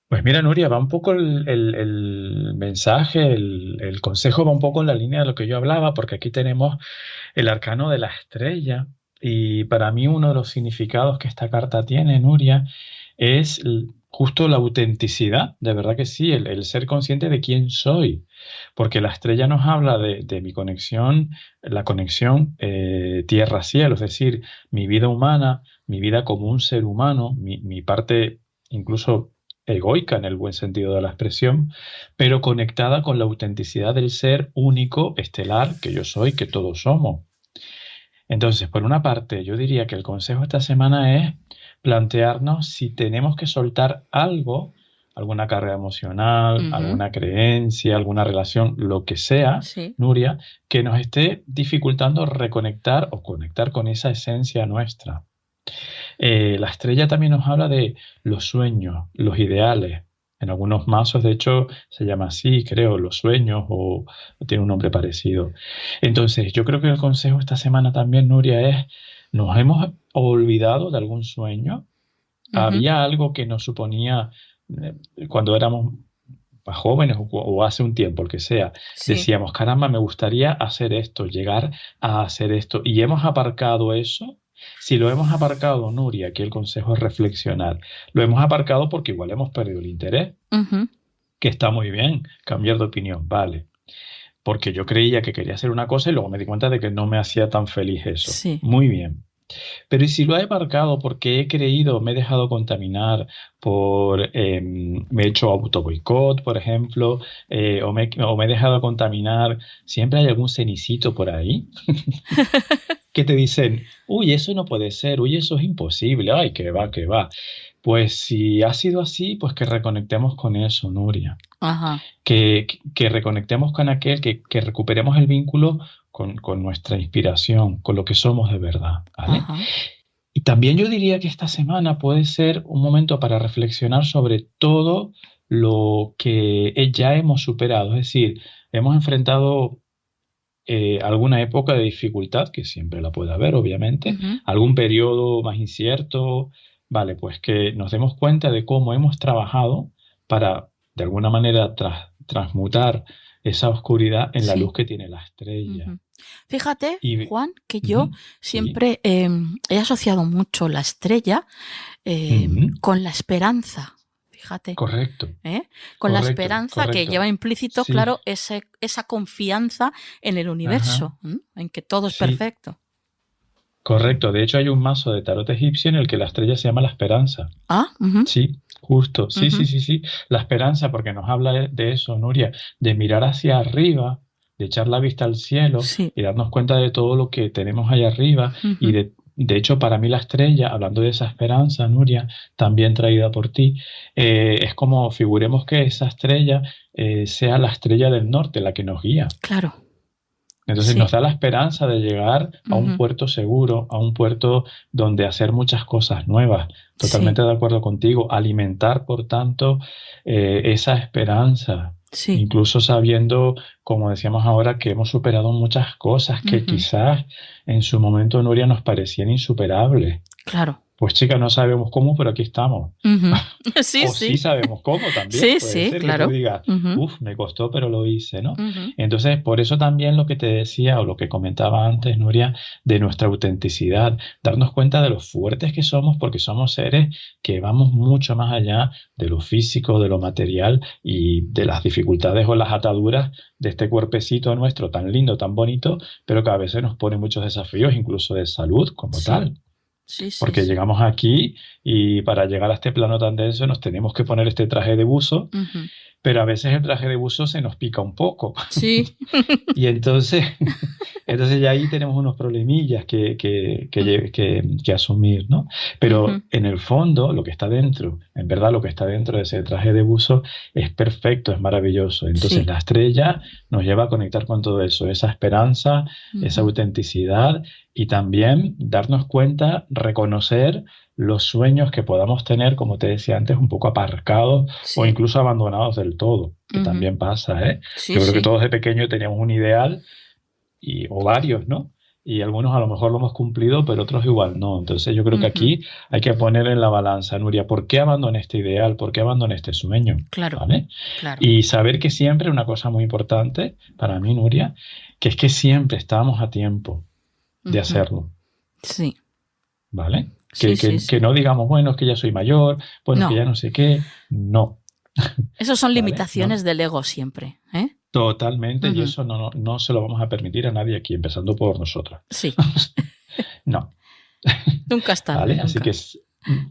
Pues mira, Nuria, va un poco el mensaje, el consejo va un poco en la línea de lo que yo hablaba, porque aquí tenemos el arcano de la estrella y para mí uno de los significados que esta carta tiene, Nuria, es justo la autenticidad, de verdad que sí, el ser consciente de quién soy, porque la estrella nos habla de mi conexión, la conexión tierra-cielo, es decir, mi vida humana, mi vida como un ser humano, mi parte incluso egoica en el buen sentido de la expresión, pero conectada con la autenticidad del ser único, estelar, que yo soy, que todos somos. Entonces, por una parte, yo diría que el consejo esta semana es plantearnos si tenemos que soltar algo, alguna carga emocional, alguna creencia, alguna relación, lo que sea, Nuria, que nos esté dificultando reconectar o conectar con esa esencia nuestra. La estrella también nos habla de los sueños, los ideales, En algunos mazos, de hecho, se llama así, creo, los sueños o tiene un nombre parecido. Entonces, yo creo que el consejo esta semana también, Nuria, es, ¿nos hemos olvidado de algún sueño? Había algo que nos suponía, cuando éramos más jóvenes o hace un tiempo, el que sea, decíamos, caramba, me gustaría hacer esto, llegar a hacer esto, y hemos aparcado eso. Si lo hemos aparcado, Nuria, aquí el consejo es reflexionar. Lo hemos aparcado porque igual hemos perdido el interés, que está muy bien, cambiar de opinión, vale. Porque yo creía que quería hacer una cosa y luego me di cuenta de que no me hacía tan feliz eso. Sí. Muy bien. Pero ¿y si lo he aparcado porque he creído, me he dejado contaminar por, me he hecho auto boicot, por ejemplo, o me he dejado contaminar, siempre hay algún cenicito por ahí que te dicen, uy, eso no puede ser, uy, eso es imposible, ay, que va, que va. Pues si ha sido así, pues que reconectemos con eso, Nuria. Ajá. Que reconectemos con aquel, que recuperemos el vínculo con nuestra inspiración, con lo que somos de verdad, ¿vale? Ajá. Y también yo diría que esta semana puede ser un momento para reflexionar sobre todo lo que ya hemos superado. Es decir, hemos enfrentado alguna época de dificultad, que siempre la puede haber, obviamente, algún periodo más incierto, vale, pues que nos demos cuenta de cómo hemos trabajado para, de alguna manera, transmutar esa oscuridad en la luz que tiene la estrella. Fíjate, Juan, que yo siempre he asociado mucho la estrella con la esperanza. Fíjate. Correcto. Con la esperanza que lleva implícito, claro, esa confianza en el universo, en que todo es perfecto. Correcto. De hecho, hay un mazo de tarot egipcio en el que la estrella se llama la esperanza. Sí, justo. Sí. La esperanza, porque nos habla de eso, Nuria, de mirar hacia arriba, de echar la vista al cielo y darnos cuenta de todo lo que tenemos allá arriba. Y de hecho, para mí la estrella, hablando de esa esperanza, Nuria, también traída por ti, es como figuremos que esa estrella sea la estrella del norte, la que nos guía. Claro. Entonces nos da la esperanza de llegar a un puerto seguro, a un puerto donde hacer muchas cosas nuevas. Totalmente de acuerdo contigo. Alimentar, por tanto, esa esperanza. Incluso sabiendo, como decíamos ahora, que hemos superado muchas cosas que quizás en su momento, Nuria, nos parecían insuperables. Claro. Pues chica, no sabemos cómo, pero aquí estamos. Sí sabemos cómo también. Puede ser claro. Que tú digas, me costó, pero lo hice, ¿no? Entonces, por eso también lo que te decía o lo que comentaba antes, Nuria, de nuestra autenticidad, darnos cuenta de lo fuertes que somos, porque somos seres que vamos mucho más allá de lo físico, de lo material y de las dificultades o las ataduras de este cuerpecito nuestro tan lindo, tan bonito, pero que a veces nos pone muchos desafíos, incluso de salud como tal. Porque llegamos aquí y para llegar a este plano tan denso nos tenemos que poner este traje de buzo, pero a veces el traje de buzo se nos pica un poco. Y entonces ya ahí tenemos unos problemillas que asumir, ¿no? Pero en el fondo, lo que está dentro, en verdad lo que está dentro de ese traje de buzo es perfecto, es maravilloso. Entonces la estrella nos lleva a conectar con todo eso, esa esperanza, esa autenticidad y también darnos cuenta, reconocer los sueños que podamos tener, como te decía antes, un poco aparcados o incluso abandonados del todo, que también pasa, ¿eh? Yo creo que todos de pequeño teníamos un ideal o varios, ¿no? Y algunos a lo mejor lo hemos cumplido, pero otros igual no. Entonces yo creo que aquí hay que poner en la balanza, Nuria, ¿por qué abandoné este ideal? ¿Por qué abandoné este sueño? Claro, ¿vale? Claro. Y saber que siempre, una cosa muy importante para mí, Nuria, que es que siempre estábamos a tiempo de hacerlo. Sí. ¿Vale? Que no digamos, bueno, es que ya soy mayor, bueno, que ya no sé qué. No. Esas son limitaciones del ego siempre, ¿eh? Totalmente, y eso no se lo vamos a permitir a nadie aquí, empezando por nosotros. Sí. No. Nunca es tarde. ¿Vale? Nunca. Así que,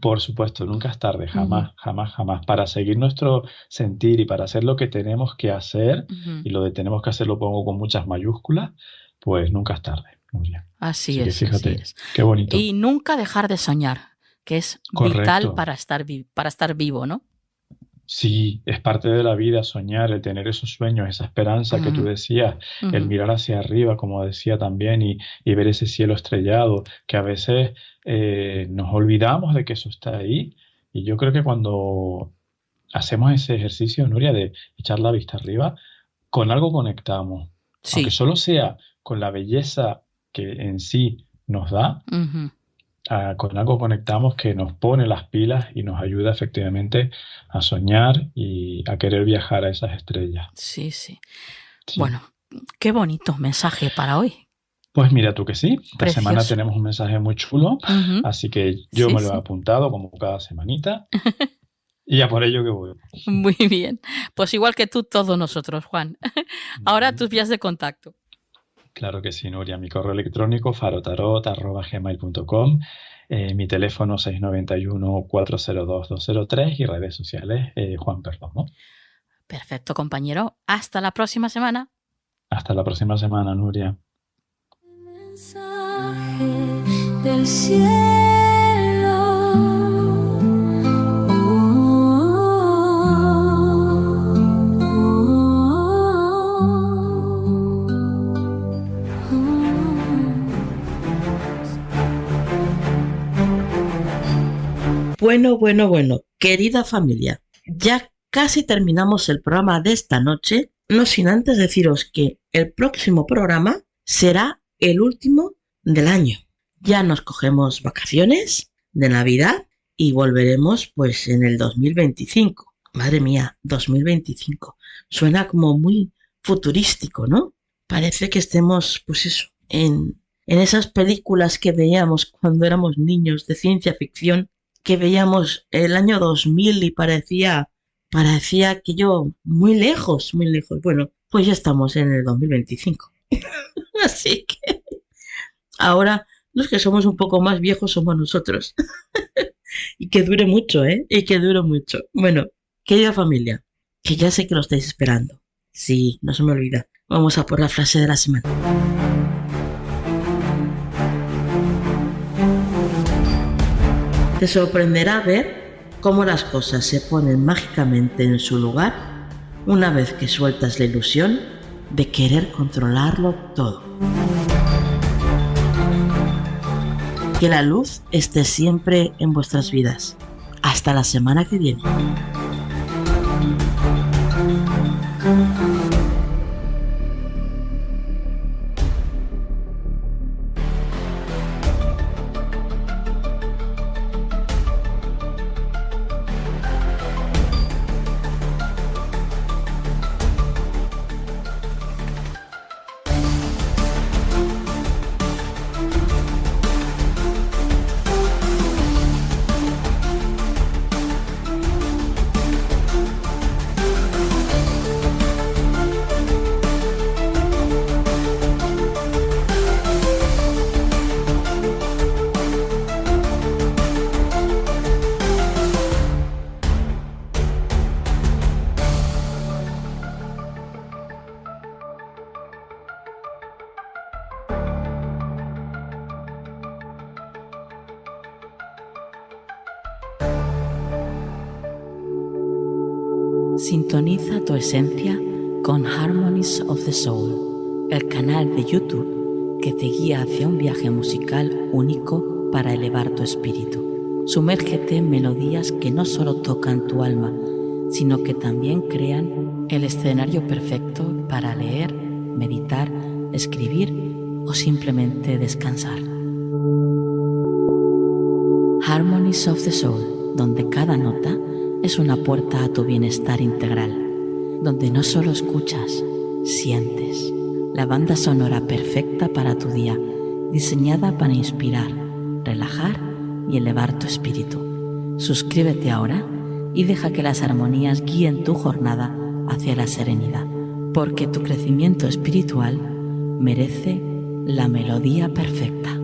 por supuesto, nunca es tarde, jamás, jamás. Para seguir nuestro sentir y para hacer lo que tenemos que hacer, y lo de tenemos que hacer lo pongo con muchas mayúsculas, pues nunca es tarde, Nuria. Así es. Fíjate, así es. Qué bonito. Y nunca dejar de soñar, que es vital para estar vivo, ¿no? Sí, es parte de la vida soñar, el tener esos sueños, esa esperanza que tú decías, el mirar hacia arriba, como decía también, y ver ese cielo estrellado, que a veces nos olvidamos de que eso está ahí. Y yo creo que cuando hacemos ese ejercicio, Nuria, de echar la vista arriba, con algo conectamos. Sí. Aunque solo sea con la belleza que en sí nos da, Ujú. con algo conectamos que nos pone las pilas y nos ayuda efectivamente a soñar y a querer viajar a esas estrellas. Sí, sí. Sí. Bueno, qué bonito mensaje para hoy. Pues mira tú que sí, esta Precioso. semana tenemos un mensaje muy chulo, Ujú. así que yo Sí, me lo he sí. apuntado como cada semanita y a por ello que voy. Muy bien. Pues igual que tú, todos nosotros, Juan. Ahora tus vías de contacto. Claro que sí, Nuria. Mi correo electrónico farotarot@gmail.com, mi teléfono 691-402-203 y redes sociales Juan Perdomo. Perfecto, compañero. Hasta la próxima semana. Hasta la próxima semana, Nuria. Mensaje del cielo. Bueno, querida familia, ya casi terminamos el programa de esta noche, no sin antes deciros que el próximo programa será el último del año. Ya nos cogemos vacaciones de Navidad y volveremos pues en el 2025. Madre mía, 2025. Suena como muy futurístico, ¿no? Parece que estemos, pues eso, en esas películas que veíamos cuando éramos niños de ciencia ficción, que veíamos el año 2000 y parecía aquello muy lejos, muy lejos. Bueno, pues ya estamos en el 2025. Así que ahora los que somos un poco más viejos somos nosotros. Y que dure mucho, ¿eh? Y que dure mucho. Bueno, querida familia, que ya sé que lo estáis esperando. Sí, no se me olvida. Vamos a por la frase de la semana. Te sorprenderá ver cómo las cosas se ponen mágicamente en su lugar una vez que sueltas la ilusión de querer controlarlo todo. Que la luz esté siempre en vuestras vidas. Hasta la semana que viene. Sintoniza tu esencia con Harmonies of the Soul, el canal de YouTube que te guía hacia un viaje musical único para elevar tu espíritu. Sumérgete en melodías que no solo tocan tu alma, sino que también crean el escenario perfecto para leer, meditar, escribir o simplemente descansar. Harmonies of the Soul, donde cada nota es una puerta a tu bienestar integral, donde no solo escuchas, sientes. La banda sonora perfecta para tu día, diseñada para inspirar, relajar y elevar tu espíritu. Suscríbete ahora y deja que las armonías guíen tu jornada hacia la serenidad, porque tu crecimiento espiritual merece la melodía perfecta.